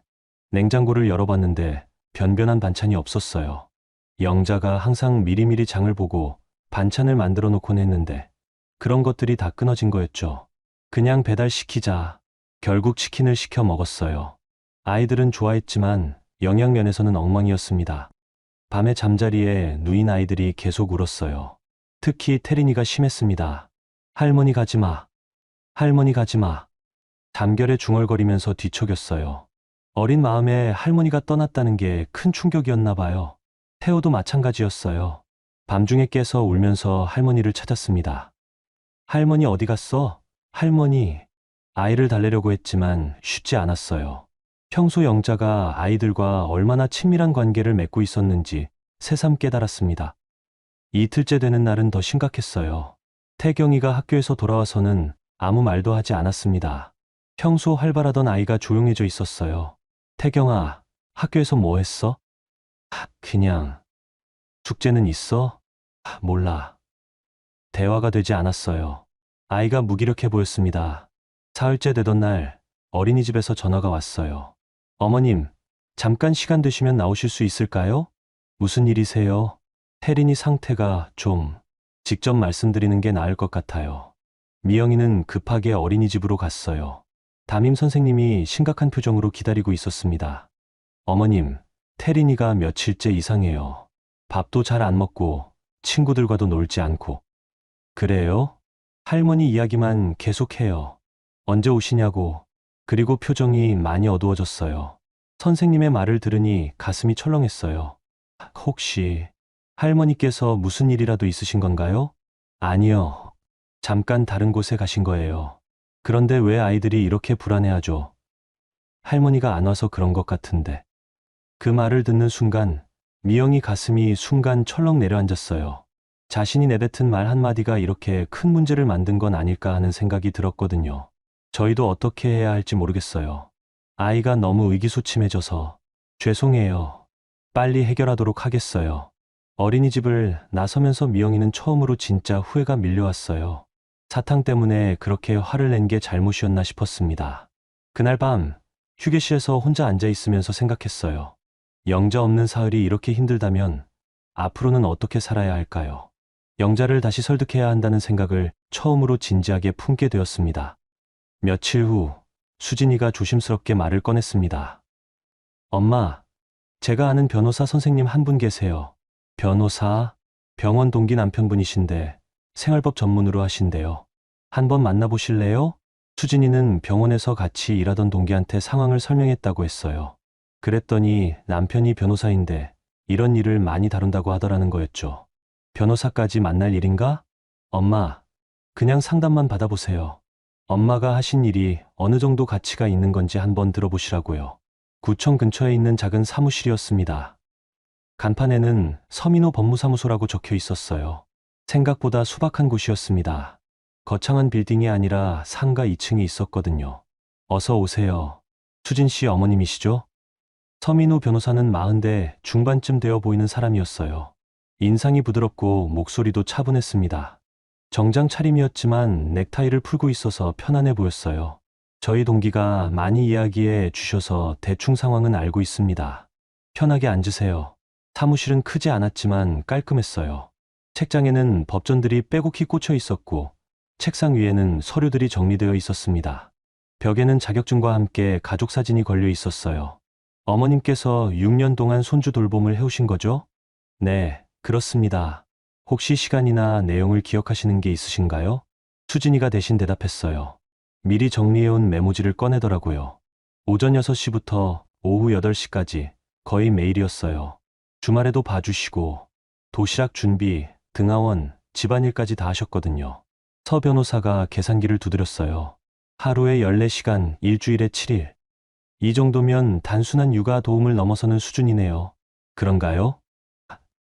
냉장고를 열어봤는데 변변한 반찬이 없었어요. 영자가 항상 미리미리 장을 보고 반찬을 만들어 놓곤 했는데 그런 것들이 다 끊어진 거였죠. 그냥 배달시키자. 결국 치킨을 시켜 먹었어요. 아이들은 좋아했지만 영양면에서는 엉망이었습니다. 밤에 잠자리에 누인 아이들이 계속 울었어요. 특히 태린이가 심했습니다. 할머니 가지 마. 할머니 가지 마. 잠결에 중얼거리면서 뒤척였어요. 어린 마음에 할머니가 떠났다는 게 큰 충격이었나 봐요. 태호도 마찬가지였어요. 밤중에 깨서 울면서 할머니를 찾았습니다. 할머니 어디 갔어? 할머니. 아이를 달래려고 했지만 쉽지 않았어요. 평소 영자가 아이들과 얼마나 친밀한 관계를 맺고 있었는지 새삼 깨달았습니다. 이틀째 되는 날은 더 심각했어요. 태경이가 학교에서 돌아와서는 아무 말도 하지 않았습니다. 평소 활발하던 아이가 조용해져 있었어요. 태경아, 학교에서 뭐 했어? 그냥. 숙제는 있어? 몰라. 대화가 되지 않았어요. 아이가 무기력해 보였습니다. 사흘째 되던 날 어린이집에서 전화가 왔어요. 어머님, 잠깐 시간 되시면 나오실 수 있을까요? 무슨 일이세요? 태린이 상태가 좀 직접 말씀드리는 게 나을 것 같아요. 미영이는 급하게 어린이집으로 갔어요. 담임 선생님이 심각한 표정으로 기다리고 있었습니다. 어머님, 태린이가 며칠째 이상해요. 밥도 잘 안 먹고 친구들과도 놀지 않고. 그래요? 할머니 이야기만 계속해요. 언제 오시냐고. 그리고 표정이 많이 어두워졌어요. 선생님의 말을 들으니 가슴이 철렁했어요. 혹시 할머니께서 무슨 일이라도 있으신 건가요? 아니요. 잠깐 다른 곳에 가신 거예요. 그런데 왜 아이들이 이렇게 불안해하죠? 할머니가 안 와서 그런 것 같은데. 그 말을 듣는 순간 미영이 가슴이 순간 철렁 내려앉았어요. 자신이 내뱉은 말 한마디가 이렇게 큰 문제를 만든 건 아닐까 하는 생각이 들었거든요. 저희도 어떻게 해야 할지 모르겠어요. 아이가 너무 의기소침해져서. 죄송해요. 빨리 해결하도록 하겠어요. 어린이집을 나서면서 미영이는 처음으로 진짜 후회가 밀려왔어요. 사탕 때문에 그렇게 화를 낸 게 잘못이었나 싶었습니다. 그날 밤 휴게실에서 혼자 앉아 있으면서 생각했어요. 영자 없는 사흘이 이렇게 힘들다면 앞으로는 어떻게 살아야 할까요? 영자를 다시 설득해야 한다는 생각을 처음으로 진지하게 품게 되었습니다. 며칠 후 수진이가 조심스럽게 말을 꺼냈습니다. 엄마, 제가 아는 변호사 선생님 한 분 계세요. 변호사? 병원 동기 남편분이신데 생활법 전문으로 하신대요. 한번 만나보실래요? 수진이는 병원에서 같이 일하던 동기한테 상황을 설명했다고 했어요. 그랬더니 남편이 변호사인데 이런 일을 많이 다룬다고 하더라는 거였죠. 변호사까지 만날 일인가? 엄마, 그냥 상담만 받아보세요. 엄마가 하신 일이 어느 정도 가치가 있는 건지 한번 들어보시라고요. 구청 근처에 있는 작은 사무실이었습니다. 간판에는 서민호 법무사무소라고 적혀 있었어요. 생각보다 소박한 곳이었습니다. 거창한 빌딩이 아니라 상가 2층에 있었거든요. 어서 오세요. 수진 씨 어머님이시죠? 서민우 변호사는 40대 중반쯤 되어 보이는 사람이었어요. 인상이 부드럽고 목소리도 차분했습니다. 정장 차림이었지만 넥타이를 풀고 있어서 편안해 보였어요. 저희 동기가 많이 이야기해 주셔서 대충 상황은 알고 있습니다. 편하게 앉으세요. 사무실은 크지 않았지만 깔끔했어요. 책장에는 법전들이 빼곡히 꽂혀 있었고 책상 위에는 서류들이 정리되어 있었습니다. 벽에는 자격증과 함께 가족 사진이 걸려 있었어요. 어머님께서 6년 동안 손주 돌봄을 해오신 거죠? 네, 그렇습니다. 혹시 시간이나 내용을 기억하시는 게 있으신가요? 수진이가 대신 대답했어요. 미리 정리해온 메모지를 꺼내더라고요. 오전 6시부터 오후 8시까지 거의 매일이었어요. 주말에도 봐주시고 도시락 준비, 등하원, 집안일까지 다 하셨거든요. 서 변호사가 계산기를 두드렸어요. 하루에 14시간, 일주일에 7일. 이 정도면 단순한 육아 도움을 넘어서는 수준이네요. 그런가요?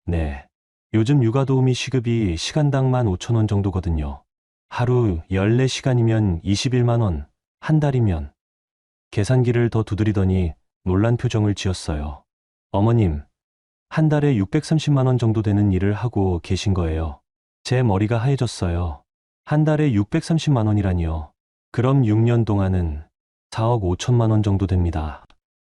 네. 요즘 육아 도우미 시급이 시간당 15,000원 정도거든요. 하루 14시간이면 21만 원, 한 달이면. 계산기를 더 두드리더니 놀란 표정을 지었어요. 어머님, 한 달에 630만 원 정도 되는 일을 하고 계신 거예요. 제 머리가 하얘졌어요. 한 달에 630만 원이라니요. 그럼 6년 동안은 4억 5천만 원 정도 됩니다.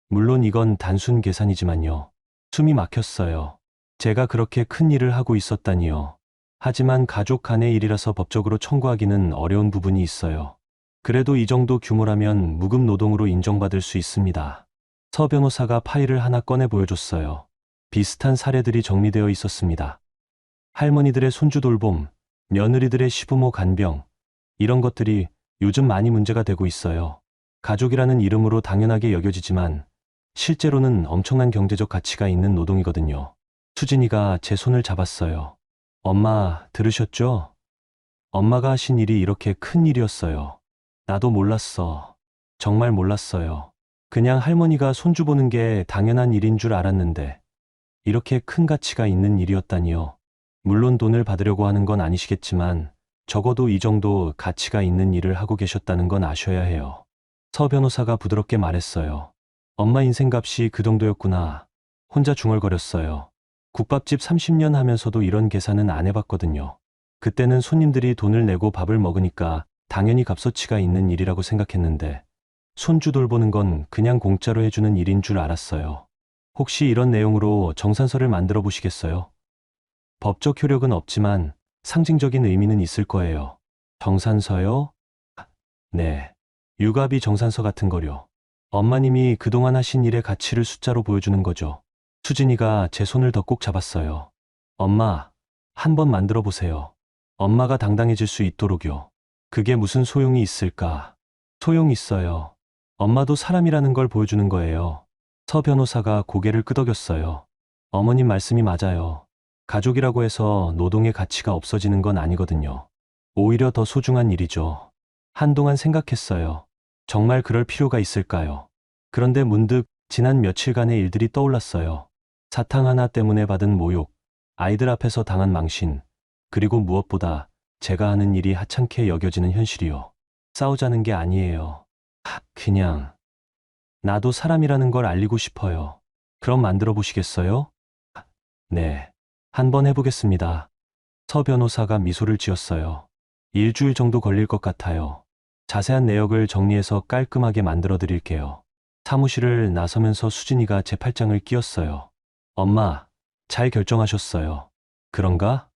물론 이건 단순 계산이지만요. 숨이 막혔어요. 제가 그렇게 큰 일을 하고 있었다니요. 하지만 가족 간의 일이라서 법적으로 청구하기는 어려운 부분이 있어요. 그래도 이 정도 규모라면 무급 노동으로 인정받을 수 있습니다. 서 변호사가 파일을 하나 꺼내 보여줬어요. 비슷한 사례들이 정리되어 있었습니다. 할머니들의 손주 돌봄, 며느리들의 시부모 간병, 이런 것들이 요즘 많이 문제가 되고 있어요. 가족이라는 이름으로 당연하게 여겨지지만 실제로는 엄청난 경제적 가치가 있는 노동이거든요. 수진이가 제 손을 잡았어요. 엄마, 들으셨죠? 엄마가 하신 일이 이렇게 큰 일이었어요. 나도 몰랐어. 정말 몰랐어요. 그냥 할머니가 손주 보는 게 당연한 일인 줄 알았는데 이렇게 큰 가치가 있는 일이었다니요. 물론 돈을 받으려고 하는 건 아니시겠지만 적어도 이 정도 가치가 있는 일을 하고 계셨다는 건 아셔야 해요. 서 변호사가 부드럽게 말했어요. 엄마 인생값이 그 정도였구나. 혼자 중얼거렸어요. 국밥집 30년 하면서도 이런 계산은 안 해봤거든요. 그때는 손님들이 돈을 내고 밥을 먹으니까 당연히 값어치가 있는 일이라고 생각했는데 손주 돌보는 건 그냥 공짜로 해주는 일인 줄 알았어요. 혹시 이런 내용으로 정산서를 만들어 보시겠어요? 법적 효력은 없지만 상징적인 의미는 있을 거예요. 정산서요? 네. 육아비 정산서 같은 거요. 엄마님이 그동안 하신 일의 가치를 숫자로 보여주는 거죠. 수진이가 제 손을 더 꼭 잡았어요. 엄마, 한번 만들어 보세요. 엄마가 당당해질 수 있도록요. 그게 무슨 소용이 있을까? 소용 있어요. 엄마도 사람이라는 걸 보여주는 거예요. 서 변호사가 고개를 끄덕였어요. 어머님 말씀이 맞아요. 가족이라고 해서 노동의 가치가 없어지는 건 아니거든요. 오히려 더 소중한 일이죠. 한동안 생각했어요. 정말 그럴 필요가 있을까요? 그런데 문득 지난 며칠간의 일들이 떠올랐어요. 사탕 하나 때문에 받은 모욕, 아이들 앞에서 당한 망신, 그리고 무엇보다 제가 하는 일이 하찮게 여겨지는 현실이요. 싸우자는 게 아니에요. 그냥 나도 사람이라는 걸 알리고 싶어요. 그럼 만들어 보시겠어요? 네, 한번 해보겠습니다. 서 변호사가 미소를 지었어요. 일주일 정도 걸릴 것 같아요. 자세한 내역을 정리해서 깔끔하게 만들어 드릴게요. 사무실을 나서면서 수진이가 제 팔짱을 끼웠어요. 엄마, 잘 결정하셨어요. 그런가?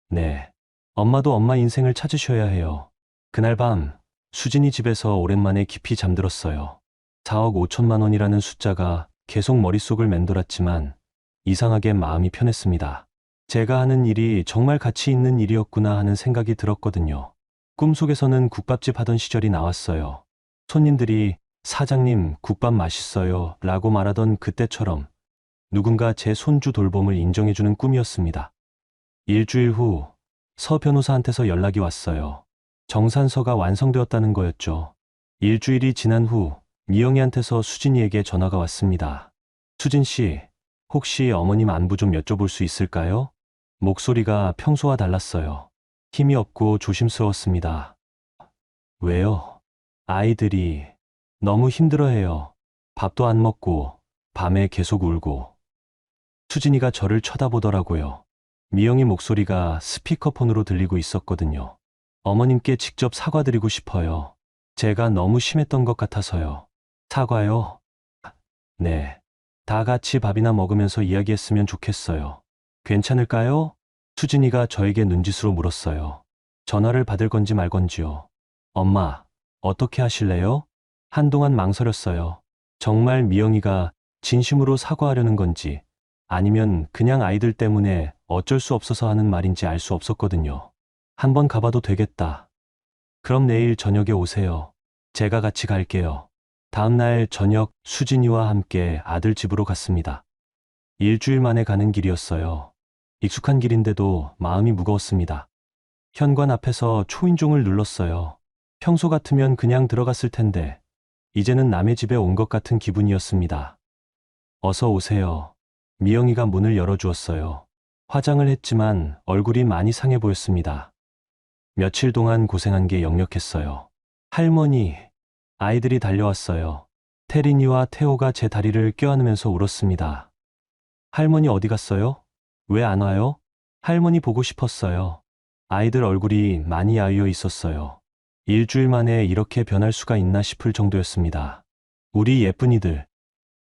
네. 엄마도 엄마 인생을 찾으셔야 해요. 그날 밤, 수진이 집에서 오랜만에 깊이 잠들었어요. 4억 5천만 원이라는 숫자가 계속 머릿속을 맴돌았지만 이상하게 마음이 편했습니다. 제가 하는 일이 정말 가치 있는 일이었구나 하는 생각이 들었거든요. 꿈속에서는 국밥집 하던 시절이 나왔어요. 손님들이 사장님 국밥 맛있어요 라고 말하던 그때처럼 누군가 제 손주 돌봄을 인정해주는 꿈이었습니다. 일주일 후 서 변호사한테서 연락이 왔어요. 정산서가 완성되었다는 거였죠. 일주일이 지난 후 미영이한테서 수진이에게 전화가 왔습니다. 수진 씨, 혹시 어머님 안부 좀 여쭤볼 수 있을까요? 목소리가 평소와 달랐어요. 힘이 없고 조심스러웠습니다. 왜요? 아이들이 너무 힘들어해요. 밥도 안 먹고 밤에 계속 울고. 수진이가 저를 쳐다보더라고요. 미영이 목소리가 스피커폰으로 들리고 있었거든요. 어머님께 직접 사과드리고 싶어요. 제가 너무 심했던 것 같아서요. 사과요? 네. 다 같이 밥이나 먹으면서 이야기했으면 좋겠어요. 괜찮을까요? 수진이가 저에게 눈짓으로 물었어요. 전화를 받을 건지 말 건지요. 엄마, 어떻게 하실래요? 한동안 망설였어요. 정말 미영이가 진심으로 사과하려는 건지 아니면 그냥 아이들 때문에 어쩔 수 없어서 하는 말인지 알 수 없었거든요. 한번 가봐도 되겠다. 그럼 내일 저녁에 오세요. 제가 같이 갈게요. 다음 날 저녁 수진이와 함께 아들 집으로 갔습니다. 일주일 만에 가는 길이었어요. 익숙한 길인데도 마음이 무거웠습니다. 현관 앞에서 초인종을 눌렀어요. 평소 같으면 그냥 들어갔을 텐데 이제는 남의 집에 온 것 같은 기분이었습니다. 어서 오세요. 미영이가 문을 열어주었어요. 화장을 했지만 얼굴이 많이 상해 보였습니다. 며칠 동안 고생한 게 역력했어요. 할머니, 아이들이 달려왔어요. 태린이와 태호가 제 다리를 껴안으면서 울었습니다. 할머니 어디 갔어요? 왜 안 와요? 할머니 보고 싶었어요. 아이들 얼굴이 많이 야위어 있었어요. 일주일 만에 이렇게 변할 수가 있나 싶을 정도였습니다. 우리 예쁜이들.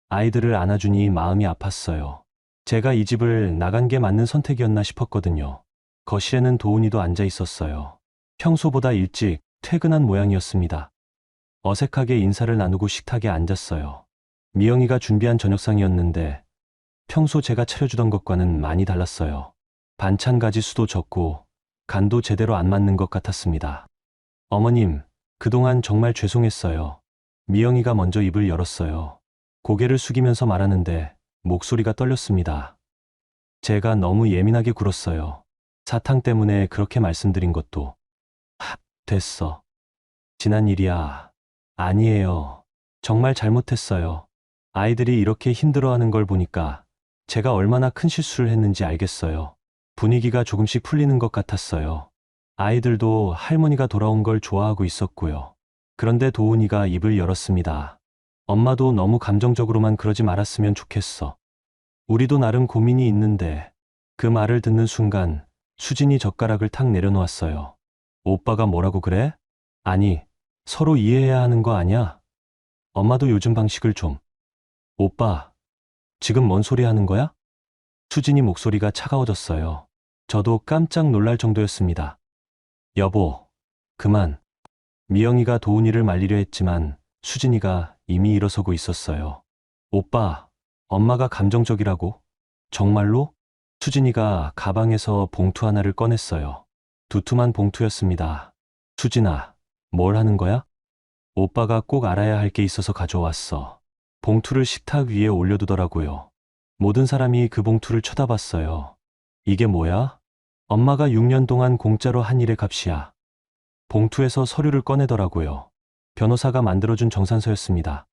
아이들을 안아주니 마음이 아팠어요. 제가 이 집을 나간 게 맞는 선택이었나 싶었거든요. 거실에는 도훈이도 앉아 있었어요. 평소보다 일찍 퇴근한 모양이었습니다. 어색하게 인사를 나누고 식탁에 앉았어요. 미영이가 준비한 저녁상이었는데 평소 제가 차려주던 것과는 많이 달랐어요. 반찬 가지수도 적고 간도 제대로 안 맞는 것 같았습니다. 어머님, 그동안 정말 죄송했어요. 미영이가 먼저 입을 열었어요. 고개를 숙이면서 말하는데 목소리가 떨렸습니다. 제가 너무 예민하게 굴었어요. 사탕 때문에 그렇게 말씀드린 것도. 됐어. 지난 일이야. 아니에요. 정말 잘못했어요. 아이들이 이렇게 힘들어하는 걸 보니까 제가 얼마나 큰 실수를 했는지 알겠어요. 분위기가 조금씩 풀리는 것 같았어요. 아이들도 할머니가 돌아온 걸 좋아하고 있었고요. 그런데 도훈이가 입을 열었습니다. 엄마도 너무 감정적으로만 그러지 말았으면 좋겠어. 우리도 나름 고민이 있는데. 그 말을 듣는 순간 수진이 젓가락을 탁 내려놓았어요. 오빠가 뭐라고 그래? 아니, 서로 이해해야 하는 거 아냐? 엄마도 요즘 방식을 좀. 오빠, 지금 뭔 소리 하는 거야? 수진이 목소리가 차가워졌어요. 저도 깜짝 놀랄 정도였습니다. 여보, 그만. 미영이가 도훈이를 말리려 했지만 수진이가 이미 일어서고 있었어요. 오빠, 엄마가 감정적이라고? 정말로? 수진이가 가방에서 봉투 하나를 꺼냈어요. 두툼한 봉투였습니다. 수진아, 뭘 하는 거야? 오빠가 꼭 알아야 할 게 있어서 가져왔어. 봉투를 식탁 위에 올려두더라고요. 모든 사람이 그 봉투를 쳐다봤어요. 이게 뭐야? 엄마가 6년 동안 공짜로 한 일의 값이야. 봉투에서 서류를 꺼내더라고요. 변호사가 만들어준 정산서였습니다.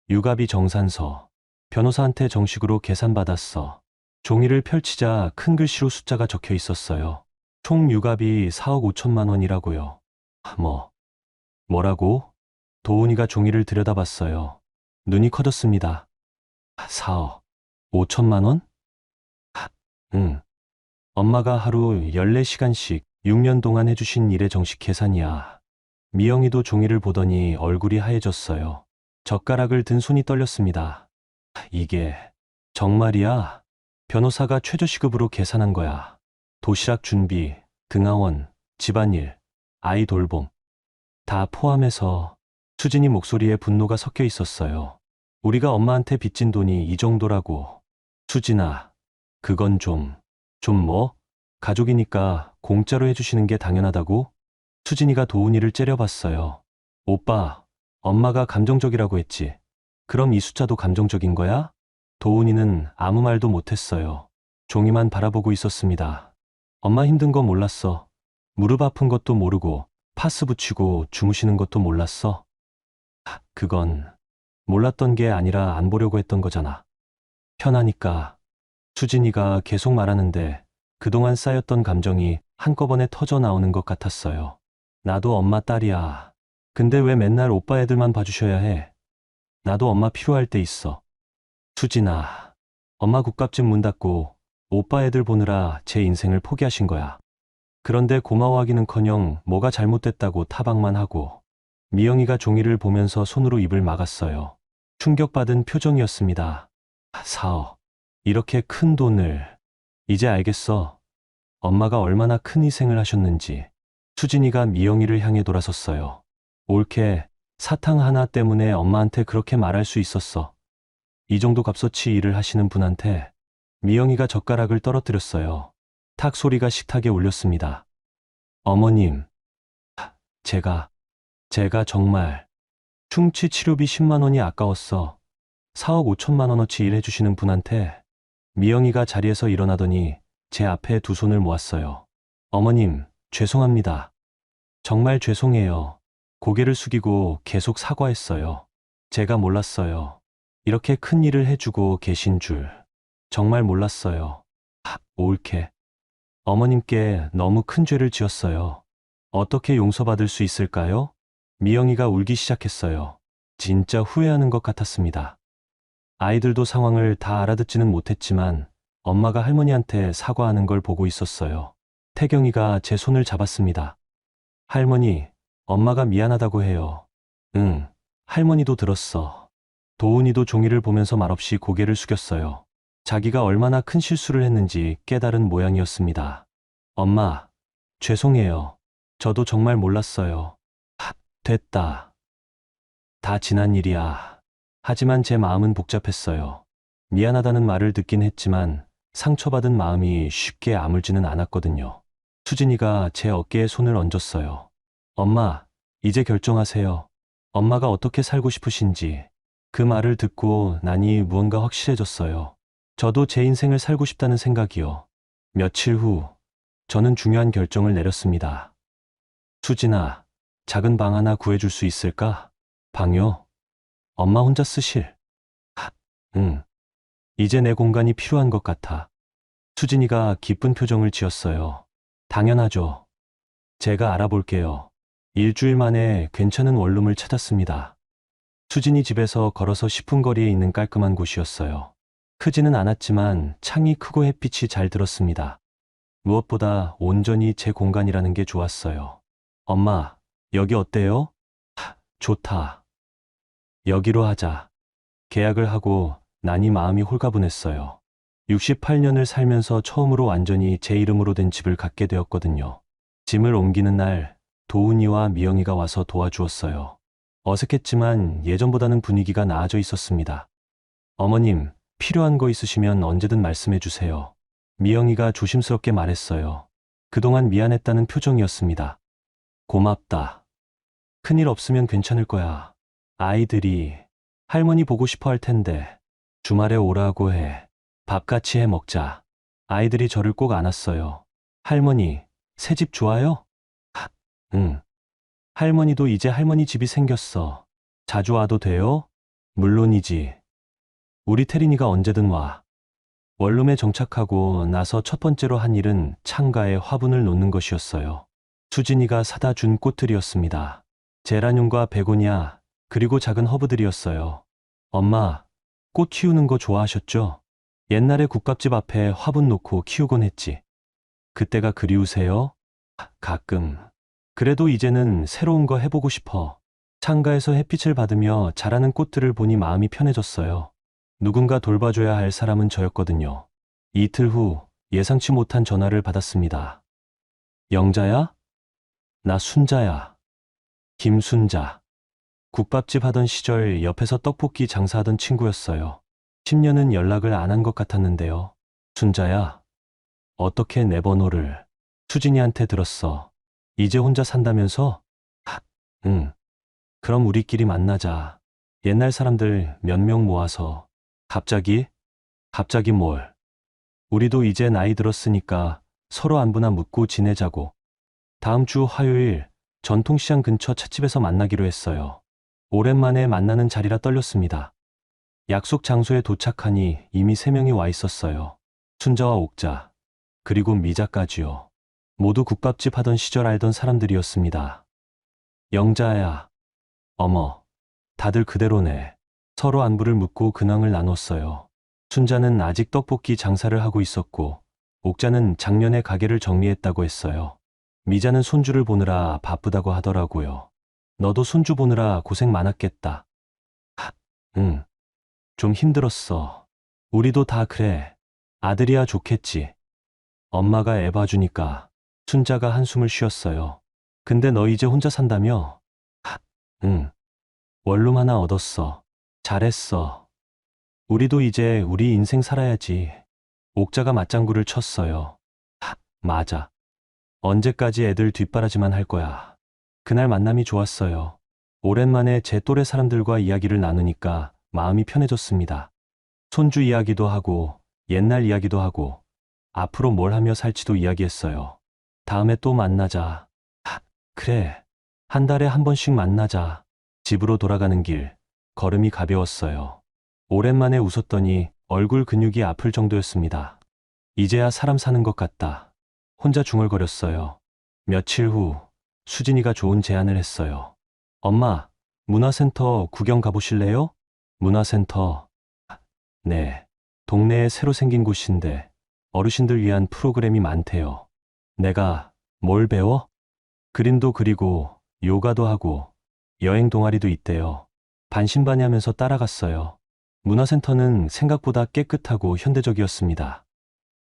육아비 정산서. 변호사한테 정식으로 계산받았어. 종이를 펼치자 큰 글씨로 숫자가 적혀 있었어요. 총 육아비 4억 5천만 원이라고요. 뭐라고? 도훈이가 종이를 들여다봤어요. 눈이 커졌습니다. 4억 5천만 원? 응. 엄마가 하루 14시간씩 6년 동안 해주신 일의 정식 계산이야. 미영이도 종이를 보더니 얼굴이 하얘졌어요. 젓가락을 든 손이 떨렸습니다. 이게 정말이야? 변호사가 최저시급으로 계산한 거야. 도시락 준비, 등하원, 집안일, 아이 돌봄. 다 포함해서. 수진이 목소리에 분노가 섞여 있었어요. 우리가 엄마한테 빚진 돈이 이 정도라고. 수진아, 그건 좀 뭐? 가족이니까 공짜로 해주시는 게 당연하다고? 수진이가 도훈이를 째려봤어요. 오빠, 엄마가 감정적이라고 했지. 그럼 이 숫자도 감정적인 거야? 도훈이는 아무 말도 못했어요. 종이만 바라보고 있었습니다. 엄마 힘든 거 몰랐어. 무릎 아픈 것도 모르고 파스 붙이고 주무시는 것도 몰랐어. 그건 몰랐던 게 아니라 안 보려고 했던 거잖아. 편하니까. 수진이가 계속 말하는데 그동안 쌓였던 감정이 한꺼번에 터져 나오는 것 같았어요. 나도 엄마 딸이야. 근데 왜 맨날 오빠 애들만 봐주셔야 해? 나도 엄마 필요할 때 있어. 수진아, 엄마 국밥집 문 닫고 오빠 애들 보느라 제 인생을 포기하신 거야. 그런데 고마워하기는커녕 뭐가 잘못됐다고 타박만 하고. 미영이가 종이를 보면서 손으로 입을 막았어요. 충격받은 표정이었습니다. 4억. 이렇게 큰 돈을. 이제 알겠어. 엄마가 얼마나 큰 희생을 하셨는지. 수진이가 미영이를 향해 돌아섰어요. 옳게 사탕 하나 때문에 엄마한테 그렇게 말할 수 있었어. 이 정도 값어치 일을 하시는 분한테. 미영이가 젓가락을 떨어뜨렸어요. 탁 소리가 식탁에 울렸습니다. 어머님, 제가 정말 충치 치료비 10만 원이 아까웠어. 4억 5천만 원어치 일해주시는 분한테. 미영이가 자리에서 일어나더니 제 앞에 두 손을 모았어요. 어머님, 죄송합니다. 정말 죄송해요. 고개를 숙이고 계속 사과했어요. 제가 몰랐어요. 이렇게 큰 일을 해주고 계신 줄. 정말 몰랐어요. 옳게. 어머님께 너무 큰 죄를 지었어요. 어떻게 용서받을 수 있을까요? 미영이가 울기 시작했어요. 진짜 후회하는 것 같았습니다. 아이들도 상황을 다 알아듣지는 못했지만 엄마가 할머니한테 사과하는 걸 보고 있었어요. 태경이가 제 손을 잡았습니다. 할머니, 엄마가 미안하다고 해요. 응, 할머니도 들었어. 도훈이도 종이를 보면서 말없이 고개를 숙였어요. 자기가 얼마나 큰 실수를 했는지 깨달은 모양이었습니다. 엄마, 죄송해요. 저도 정말 몰랐어요. 됐다. 다 지난 일이야. 하지만 제 마음은 복잡했어요. 미안하다는 말을 듣긴 했지만 상처받은 마음이 쉽게 아물지는 않았거든요. 수진이가 제 어깨에 손을 얹었어요. 엄마, 이제 결정하세요. 엄마가 어떻게 살고 싶으신지. 그 말을 듣고 나니 무언가 확실해졌어요. 저도 제 인생을 살고 싶다는 생각이요. 며칠 후, 저는 중요한 결정을 내렸습니다. 수진아, 작은 방 하나 구해줄 수 있을까? 방요? 엄마 혼자 쓰실? 응. 이제 내 공간이 필요한 것 같아. 수진이가 기쁜 표정을 지었어요. 당연하죠. 제가 알아볼게요. 일주일 만에 괜찮은 원룸을 찾았습니다. 수진이 집에서 걸어서 10분 거리에 있는 깔끔한 곳이었어요. 크지는 않았지만 창이 크고 햇빛이 잘 들었습니다. 무엇보다 온전히 제 공간이라는 게 좋았어요. 엄마, 여기 어때요? 좋다. 여기로 하자. 계약을 하고 나니 마음이 홀가분했어요. 68년을 살면서 처음으로 완전히 제 이름으로 된 집을 갖게 되었거든요. 짐을 옮기는 날 도훈이와 미영이가 와서 도와주었어요. 어색했지만 예전보다는 분위기가 나아져 있었습니다. 어머님, 필요한 거 있으시면 언제든 말씀해 주세요. 미영이가 조심스럽게 말했어요. 그동안 미안했다는 표정이었습니다. 고맙다. 큰일 없으면 괜찮을 거야. 아이들이 할머니 보고 싶어 할 텐데 주말에 오라고 해. 밥 같이 해 먹자. 아이들이 저를 꼭 안았어요. 할머니, 새 집 좋아요? 응. 할머니도 이제 할머니 집이 생겼어. 자주 와도 돼요? 물론이지. 우리 태린이가 언제든 와. 원룸에 정착하고 나서 첫 번째로 한 일은 창가에 화분을 놓는 것이었어요. 수진이가 사다 준 꽃들이었습니다. 제라늄과 베고니아, 그리고 작은 허브들이었어요. 엄마, 꽃 키우는 거 좋아하셨죠? 옛날에 국밥집 앞에 화분 놓고 키우곤 했지. 그때가 그리우세요? 가끔. 그래도 이제는 새로운 거 해보고 싶어. 창가에서 햇빛을 받으며 자라는 꽃들을 보니 마음이 편해졌어요. 누군가 돌봐줘야 할 사람은 저였거든요. 이틀 후 예상치 못한 전화를 받았습니다. 영자야? 나 순자야. 김순자. 국밥집 하던 시절 옆에서 떡볶이 장사하던 친구였어요. 10년은 연락을 안 한 것 같았는데요. 순자야, 어떻게 내 번호를 수진이한테 들었어? 이제 혼자 산다면서? 응. 그럼 우리끼리 만나자. 옛날 사람들 몇 명 모아서. 갑자기? 갑자기 뭘? 우리도 이제 나이 들었으니까 서로 안부나 묻고 지내자고. 다음 주 화요일 전통시장 근처 찻집에서 만나기로 했어요. 오랜만에 만나는 자리라 떨렸습니다. 약속 장소에 도착하니 이미 3명이 와 있었어요. 순자와 옥자, 그리고 미자까지요. 모두 국밥집 하던 시절 알던 사람들이었습니다. 영자야, 어머, 다들 그대로네. 서로 안부를 묻고 근황을 나눴어요. 순자는 아직 떡볶이 장사를 하고 있었고, 옥자는 작년에 가게를 정리했다고 했어요. 미자는 손주를 보느라 바쁘다고 하더라고요. 너도 손주 보느라 고생 많았겠다. 응, 좀 힘들었어. 우리도 다 그래. 아들이야 좋겠지. 엄마가 애 봐주니까. 순자가 한숨을 쉬었어요. 근데 너 이제 혼자 산다며? 응. 원룸 하나 얻었어. 잘했어. 우리도 이제 우리 인생 살아야지. 옥자가 맞장구를 쳤어요. 맞아. 언제까지 애들 뒷바라지만 할 거야. 그날 만남이 좋았어요. 오랜만에 제 또래 사람들과 이야기를 나누니까 마음이 편해졌습니다. 손주 이야기도 하고, 옛날 이야기도 하고, 앞으로 뭘 하며 살지도 이야기했어요. 다음에 또 만나자. 그래. 한 달에 한 번씩 만나자. 집으로 돌아가는 길, 걸음이 가벼웠어요. 오랜만에 웃었더니 얼굴 근육이 아플 정도였습니다. 이제야 사람 사는 것 같다. 혼자 중얼거렸어요. 며칠 후, 수진이가 좋은 제안을 했어요. 엄마, 문화센터 구경 가보실래요? 문화센터. 네. 동네에 새로 생긴 곳인데 어르신들 위한 프로그램이 많대요. 내가 뭘 배워? 그림도 그리고 요가도 하고 여행 동아리도 있대요. 반신반의하면서 따라갔어요. 문화센터는 생각보다 깨끗하고 현대적이었습니다.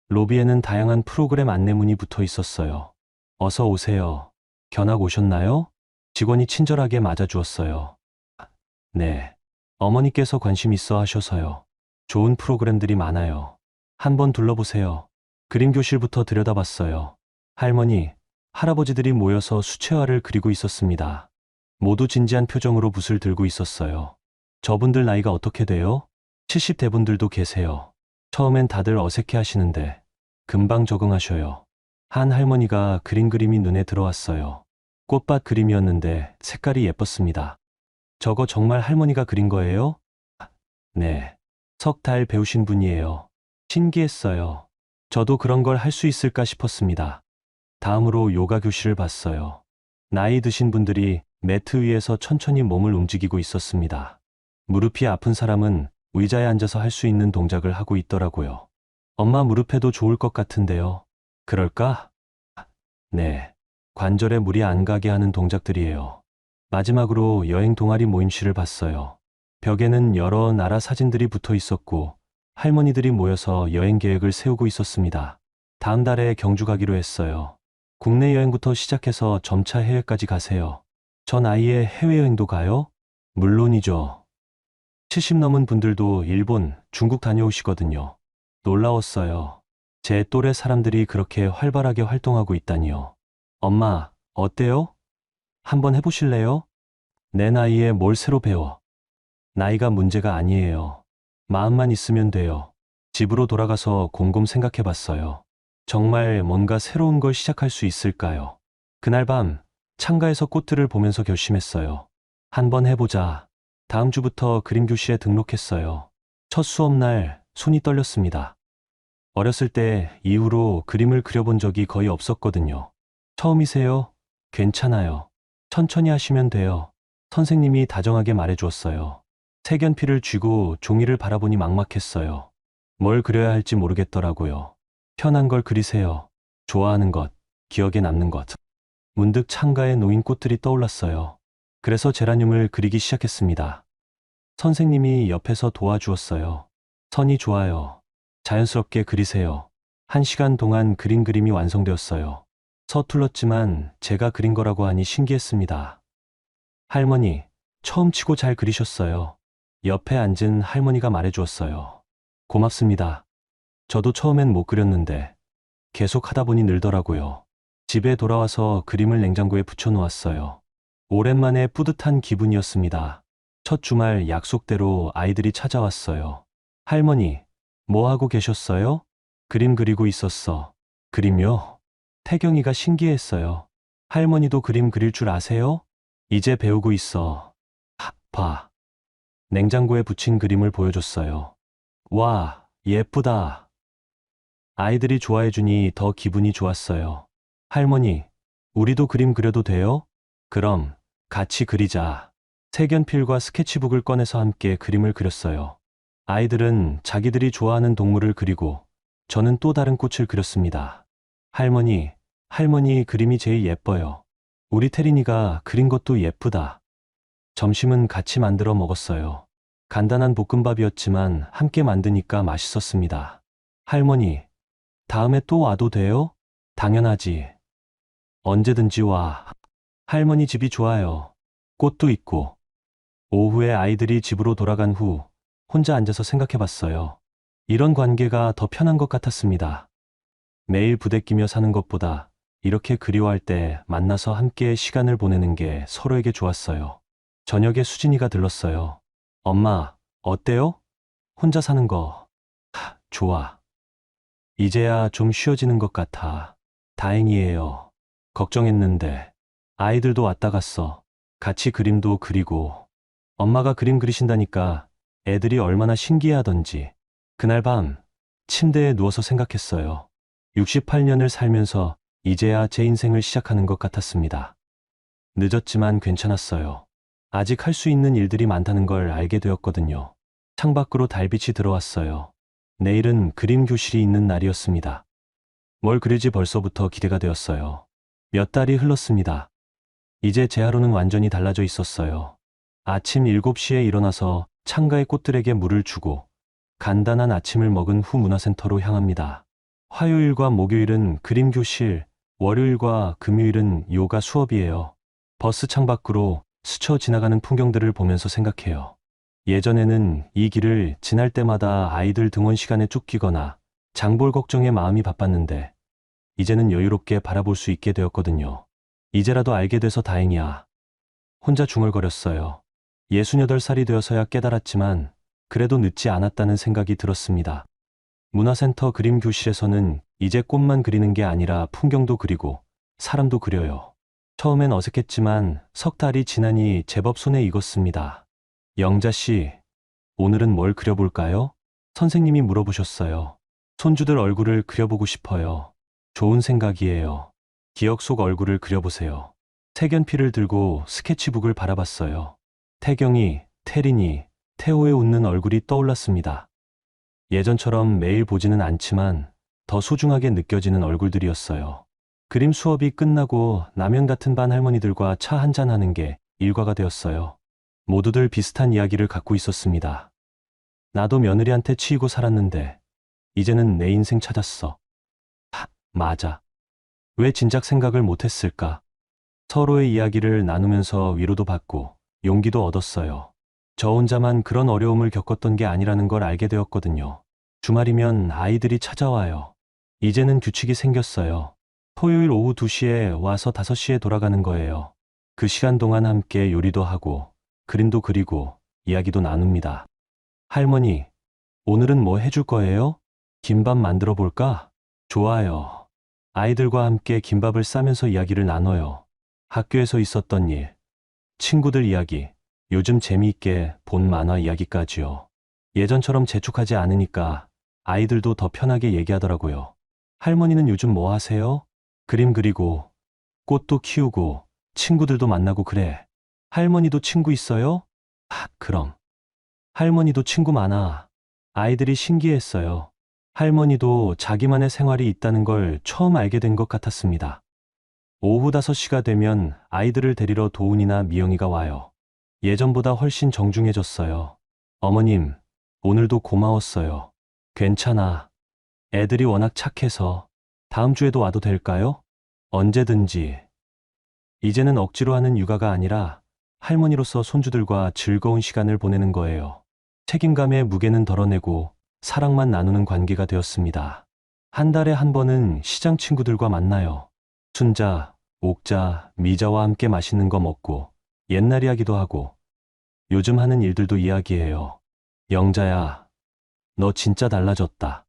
로비에는 다양한 프로그램 안내문이 붙어 있었어요. 어서 오세요. 견학 오셨나요? 직원이 친절하게 맞아주었어요. 네. 어머니께서 관심 있어 하셔서요. 좋은 프로그램들이 많아요. 한번 둘러보세요. 그림 교실부터 들여다봤어요. 할머니, 할아버지들이 모여서 수채화를 그리고 있었습니다. 모두 진지한 표정으로 붓을 들고 있었어요. 저분들 나이가 어떻게 돼요? 70대 분들도 계세요. 처음엔 다들 어색해 하시는데 금방 적응하셔요. 한 할머니가 그린 그림이 눈에 들어왔어요. 꽃밭 그림이었는데 색깔이 예뻤습니다. 저거 정말 할머니가 그린 거예요? 네. 석 달 배우신 분이에요. 신기했어요. 저도 그런 걸 할 수 있을까 싶었습니다. 다음으로 요가 교실을 봤어요. 나이 드신 분들이 매트 위에서 천천히 몸을 움직이고 있었습니다. 무릎이 아픈 사람은 의자에 앉아서 할 수 있는 동작을 하고 있더라고요. 엄마 무릎에도 좋을 것 같은데요. 그럴까? 네. 관절에 무리 안 가게 하는 동작들이에요. 마지막으로 여행 동아리 모임실을 봤어요. 벽에는 여러 나라 사진들이 붙어 있었고 할머니들이 모여서 여행 계획을 세우고 있었습니다. 다음 달에 경주 가기로 했어요. 국내 여행부터 시작해서 점차 해외까지 가세요. 전 아이의 해외여행도 가요? 물론이죠. 70 넘은 분들도 일본, 중국 다녀오시거든요. 놀라웠어요. 제 또래 사람들이 그렇게 활발하게 활동하고 있다니요. 엄마, 어때요? 한번 해보실래요? 내 나이에 뭘 새로 배워. 나이가 문제가 아니에요. 마음만 있으면 돼요. 집으로 돌아가서 곰곰 생각해 봤어요. 정말 뭔가 새로운 걸 시작할 수 있을까요? 그날 밤, 창가에서 꽃들을 보면서 결심했어요. 한번 해보자. 다음 주부터 그림 교실에 등록했어요. 첫 수업날 손이 떨렸습니다. 어렸을 때 이후로 그림을 그려본 적이 거의 없었거든요. 처음이세요? 괜찮아요. 천천히 하시면 돼요. 선생님이 다정하게 말해주었어요. 색연필을 쥐고 종이를 바라보니 막막했어요. 뭘 그려야 할지 모르겠더라고요. 편한 걸 그리세요. 좋아하는 것, 기억에 남는 것. 문득 창가에 놓인 꽃들이 떠올랐어요. 그래서 제라늄을 그리기 시작했습니다. 선생님이 옆에서 도와주었어요. 선이 좋아요. 자연스럽게 그리세요. 1시간 동안 그린 그림이 완성되었어요. 서툴렀지만 제가 그린 거라고 하니 신기했습니다. 할머니, 처음 치고 잘 그리셨어요. 옆에 앉은 할머니가 말해주었어요. 고맙습니다. 저도 처음엔 못 그렸는데 계속 하다 보니 늘더라고요. 집에 돌아와서 그림을 냉장고에 붙여놓았어요. 오랜만에 뿌듯한 기분이었습니다. 첫 주말 약속대로 아이들이 찾아왔어요. 할머니, 뭐 하고 계셨어요? 그림 그리고 있었어. 그림요? 태경이가 신기했어요. 할머니도 그림 그릴 줄 아세요? 이제 배우고 있어. 봐. 냉장고에 붙인 그림을 보여줬어요. 와, 예쁘다. 아이들이 좋아해주니 더 기분이 좋았어요. 할머니, 우리도 그림 그려도 돼요? 그럼 같이 그리자. 색연필과 스케치북을 꺼내서 함께 그림을 그렸어요. 아이들은 자기들이 좋아하는 동물을 그리고 저는 또 다른 꽃을 그렸습니다. 할머니 그림이 제일 예뻐요. 우리 태린이가 그린 것도 예쁘다. 점심은 같이 만들어 먹었어요. 간단한 볶음밥이었지만 함께 만드니까 맛있었습니다. 할머니, 다음에 또 와도 돼요? 당연하지. 언제든지 와. 할머니 집이 좋아요. 꽃도 있고. 오후에 아이들이 집으로 돌아간 후 혼자 앉아서 생각해 봤어요. 이런 관계가 더 편한 것 같았습니다. 매일 부대끼며 사는 것보다 이렇게 그리워할 때 만나서 함께 시간을 보내는 게 서로에게 좋았어요. 저녁에 수진이가 들렀어요. 엄마, 어때요? 혼자 사는 거. 좋아. 이제야 좀 쉬어지는 것 같아. 다행이에요. 걱정했는데. 아이들도 왔다 갔어. 같이 그림도 그리고. 엄마가 그림 그리신다니까 애들이 얼마나 신기해하던지. 그날 밤 침대에 누워서 생각했어요. 68년을 살면서 이제야 제 인생을 시작하는 것 같았습니다. 늦었지만 괜찮았어요. 아직 할 수 있는 일들이 많다는 걸 알게 되었거든요. 창밖으로 달빛이 들어왔어요. 내일은 그림 교실이 있는 날이었습니다. 뭘 그릴지 벌써부터 기대가 되었어요. 몇 달이 흘렀습니다. 이제 제 하루는 완전히 달라져 있었어요. 아침 7시에 일어나서 창가의 꽃들에게 물을 주고 간단한 아침을 먹은 후 문화센터로 향합니다. 화요일과 목요일은 그림 교실, 월요일과 금요일은 요가 수업이에요. 버스 창밖으로 스쳐 지나가는 풍경들을 보면서 생각해요. 예전에는 이 길을 지날 때마다 아이들 등원 시간에 쫓기거나 장볼 걱정에 마음이 바빴는데 이제는 여유롭게 바라볼 수 있게 되었거든요. 이제라도 알게 돼서 다행이야. 혼자 중얼거렸어요. 68살이 되어서야 깨달았지만 그래도 늦지 않았다는 생각이 들었습니다. 문화센터 그림 교실에서는 이제 꽃만 그리는 게 아니라 풍경도 그리고 사람도 그려요. 처음엔 어색했지만 석 달이 지나니 제법 손에 익었습니다. 영자 씨, 오늘은 뭘 그려볼까요? 선생님이 물어보셨어요. 손주들 얼굴을 그려보고 싶어요. 좋은 생각이에요. 기억 속 얼굴을 그려보세요. 색연필을 들고 스케치북을 바라봤어요. 태경이, 태린이, 태호의 웃는 얼굴이 떠올랐습니다. 예전처럼 매일 보지는 않지만 더 소중하게 느껴지는 얼굴들이었어요. 그림 수업이 끝나고 라면 같은 반 할머니들과 차 한잔하는 게 일과가 되었어요. 모두들 비슷한 이야기를 갖고 있었습니다. 나도 며느리한테 치이고 살았는데 이제는 내 인생 찾았어. 맞아. 왜 진작 생각을 못했을까? 서로의 이야기를 나누면서 위로도 받고 용기도 얻었어요. 저 혼자만 그런 어려움을 겪었던 게 아니라는 걸 알게 되었거든요. 주말이면 아이들이 찾아와요. 이제는 규칙이 생겼어요. 토요일 오후 2시에 와서 5시에 돌아가는 거예요. 그 시간 동안 함께 요리도 하고 그림도 그리고 이야기도 나눕니다. 할머니, 오늘은 뭐 해줄 거예요? 김밥 만들어 볼까? 좋아요. 아이들과 함께 김밥을 싸면서 이야기를 나눠요. 학교에서 있었던 일, 친구들 이야기, 요즘 재미있게 본 만화 이야기까지요. 예전처럼 재촉하지 않으니까 아이들도 더 편하게 얘기하더라고요. 할머니는 요즘 뭐 하세요? 그림 그리고, 꽃도 키우고, 친구들도 만나고 그래. 할머니도 친구 있어요? 그럼. 할머니도 친구 많아. 아이들이 신기했어요. 할머니도 자기만의 생활이 있다는 걸 처음 알게 된 것 같았습니다. 오후 5시가 되면 아이들을 데리러 도훈이나 미영이가 와요. 예전보다 훨씬 정중해졌어요. 어머님, 오늘도 고마웠어요. 괜찮아. 애들이 워낙 착해서 다음 주에도 와도 될까요? 언제든지. 이제는 억지로 하는 육아가 아니라 할머니로서 손주들과 즐거운 시간을 보내는 거예요. 책임감의 무게는 덜어내고 사랑만 나누는 관계가 되었습니다. 한 달에 한 번은 시장 친구들과 만나요. 순자, 옥자, 미자와 함께 맛있는 거 먹고 옛날 이야기도 하고 요즘 하는 일들도 이야기해요. 영자야, 너 진짜 달라졌다.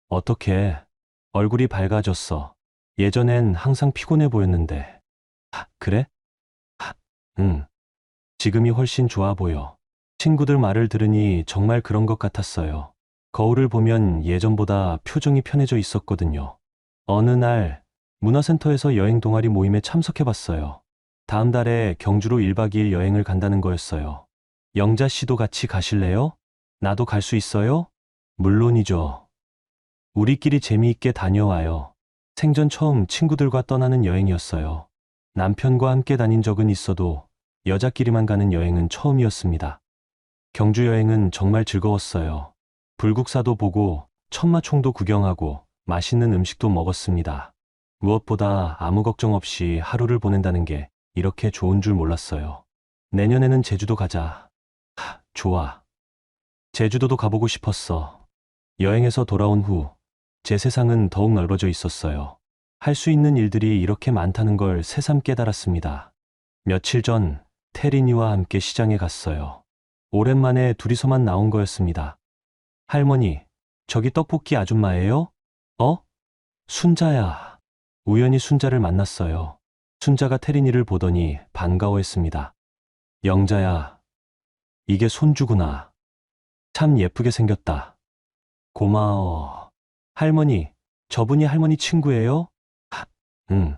어떻게? 얼굴이 밝아졌어. 예전엔 항상 피곤해 보였는데. 그래? 응. 지금이 훨씬 좋아 보여. 친구들 말을 들으니 정말 그런 것 같았어요. 거울을 보면 예전보다 표정이 편해져 있었거든요. 어느 날 문화센터에서 여행 동아리 모임에 참석해 봤어요. 다음 달에 경주로 1박 2일 여행을 간다는 거였어요. 영자 씨도 같이 가실래요? 나도 갈 수 있어요? 물론이죠. 우리끼리 재미있게 다녀와요. 생전 처음 친구들과 떠나는 여행이었어요. 남편과 함께 다닌 적은 있어도 여자끼리만 가는 여행은 처음이었습니다. 경주 여행은 정말 즐거웠어요. 불국사도 보고 천마총도 구경하고 맛있는 음식도 먹었습니다. 무엇보다 아무 걱정 없이 하루를 보낸다는 게 이렇게 좋은 줄 몰랐어요. 내년에는 제주도 가자. 좋아. 제주도도 가보고 싶었어. 여행에서 돌아온 후 제 세상은 더욱 넓어져 있었어요. 할 수 있는 일들이 이렇게 많다는 걸 새삼 깨달았습니다. 며칠 전 태린이와 함께 시장에 갔어요. 오랜만에 둘이서만 나온 거였습니다. 할머니, 저기 떡볶이 아줌마예요? 어? 순자야. 우연히 순자를 만났어요. 순자가 태린이를 보더니 반가워했습니다. 영자야, 이게 손주구나. 참 예쁘게 생겼다. 고마워. 할머니, 저분이 할머니 친구예요? 응.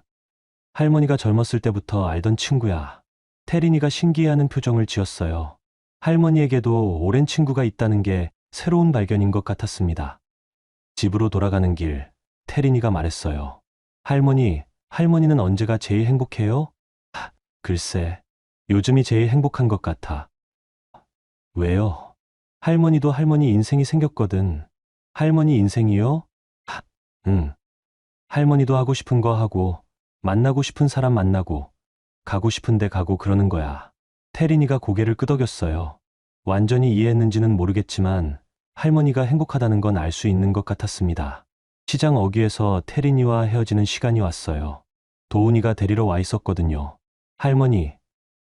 할머니가 젊었을 때부터 알던 친구야. 태린이가 신기해하는 표정을 지었어요. 할머니에게도 오랜 친구가 있다는 게 새로운 발견인 것 같았습니다. 집으로 돌아가는 길, 태린이가 말했어요. 할머니는 언제가 제일 행복해요? 글쎄, 요즘이 제일 행복한 것 같아. 왜요? 할머니도 할머니 인생이 생겼거든. 할머니 인생이요? 응. 할머니도 하고 싶은 거 하고, 만나고 싶은 사람 만나고, 가고 싶은 데 가고 그러는 거야. 태린이가 고개를 끄덕였어요. 완전히 이해했는지는 모르겠지만 할머니가 행복하다는 건 알 수 있는 것 같았습니다. 시장 어귀에서 태린이와 헤어지는 시간이 왔어요. 도훈이가 데리러 와 있었거든요. 할머니,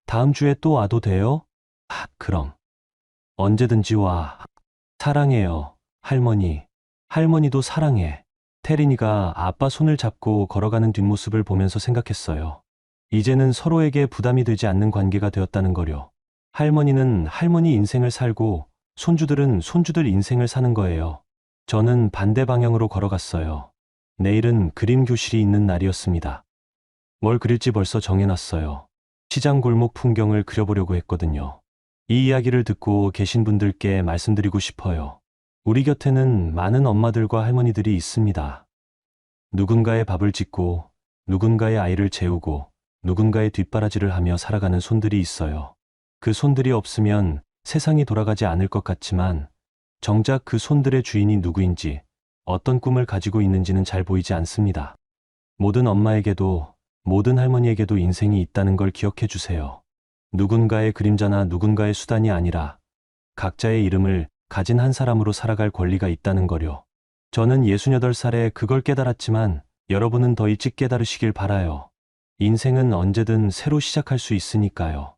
다음 주에 또 와도 돼요? 그럼. 언제든지 와. 사랑해요, 할머니. 할머니도 사랑해. 태린이가 아빠 손을 잡고 걸어가는 뒷모습을 보면서 생각했어요. 이제는 서로에게 부담이 되지 않는 관계가 되었다는 거요. 할머니는 할머니 인생을 살고 손주들은 손주들 인생을 사는 거예요. 저는 반대 방향으로 걸어갔어요. 내일은 그림 교실이 있는 날이었습니다. 뭘 그릴지 벌써 정해놨어요. 시장 골목 풍경을 그려보려고 했거든요. 이 이야기를 듣고 계신 분들께 말씀드리고 싶어요. 우리 곁에는 많은 엄마들과 할머니들이 있습니다. 누군가의 밥을 짓고, 누군가의 아이를 재우고, 누군가의 뒷바라지를 하며 살아가는 손들이 있어요. 그 손들이 없으면 세상이 돌아가지 않을 것 같지만, 정작 그 손들의 주인이 누구인지, 어떤 꿈을 가지고 있는지는 잘 보이지 않습니다. 모든 엄마에게도, 모든 할머니에게도 인생이 있다는 걸 기억해 주세요. 누군가의 그림자나 누군가의 수단이 아니라, 각자의 이름을 가진 한 사람으로 살아갈 권리가 있다는 거요. 저는 68살에 그걸 깨달았지만 여러분은 더 일찍 깨달으시길 바라요. 인생은 언제든 새로 시작할 수 있으니까요.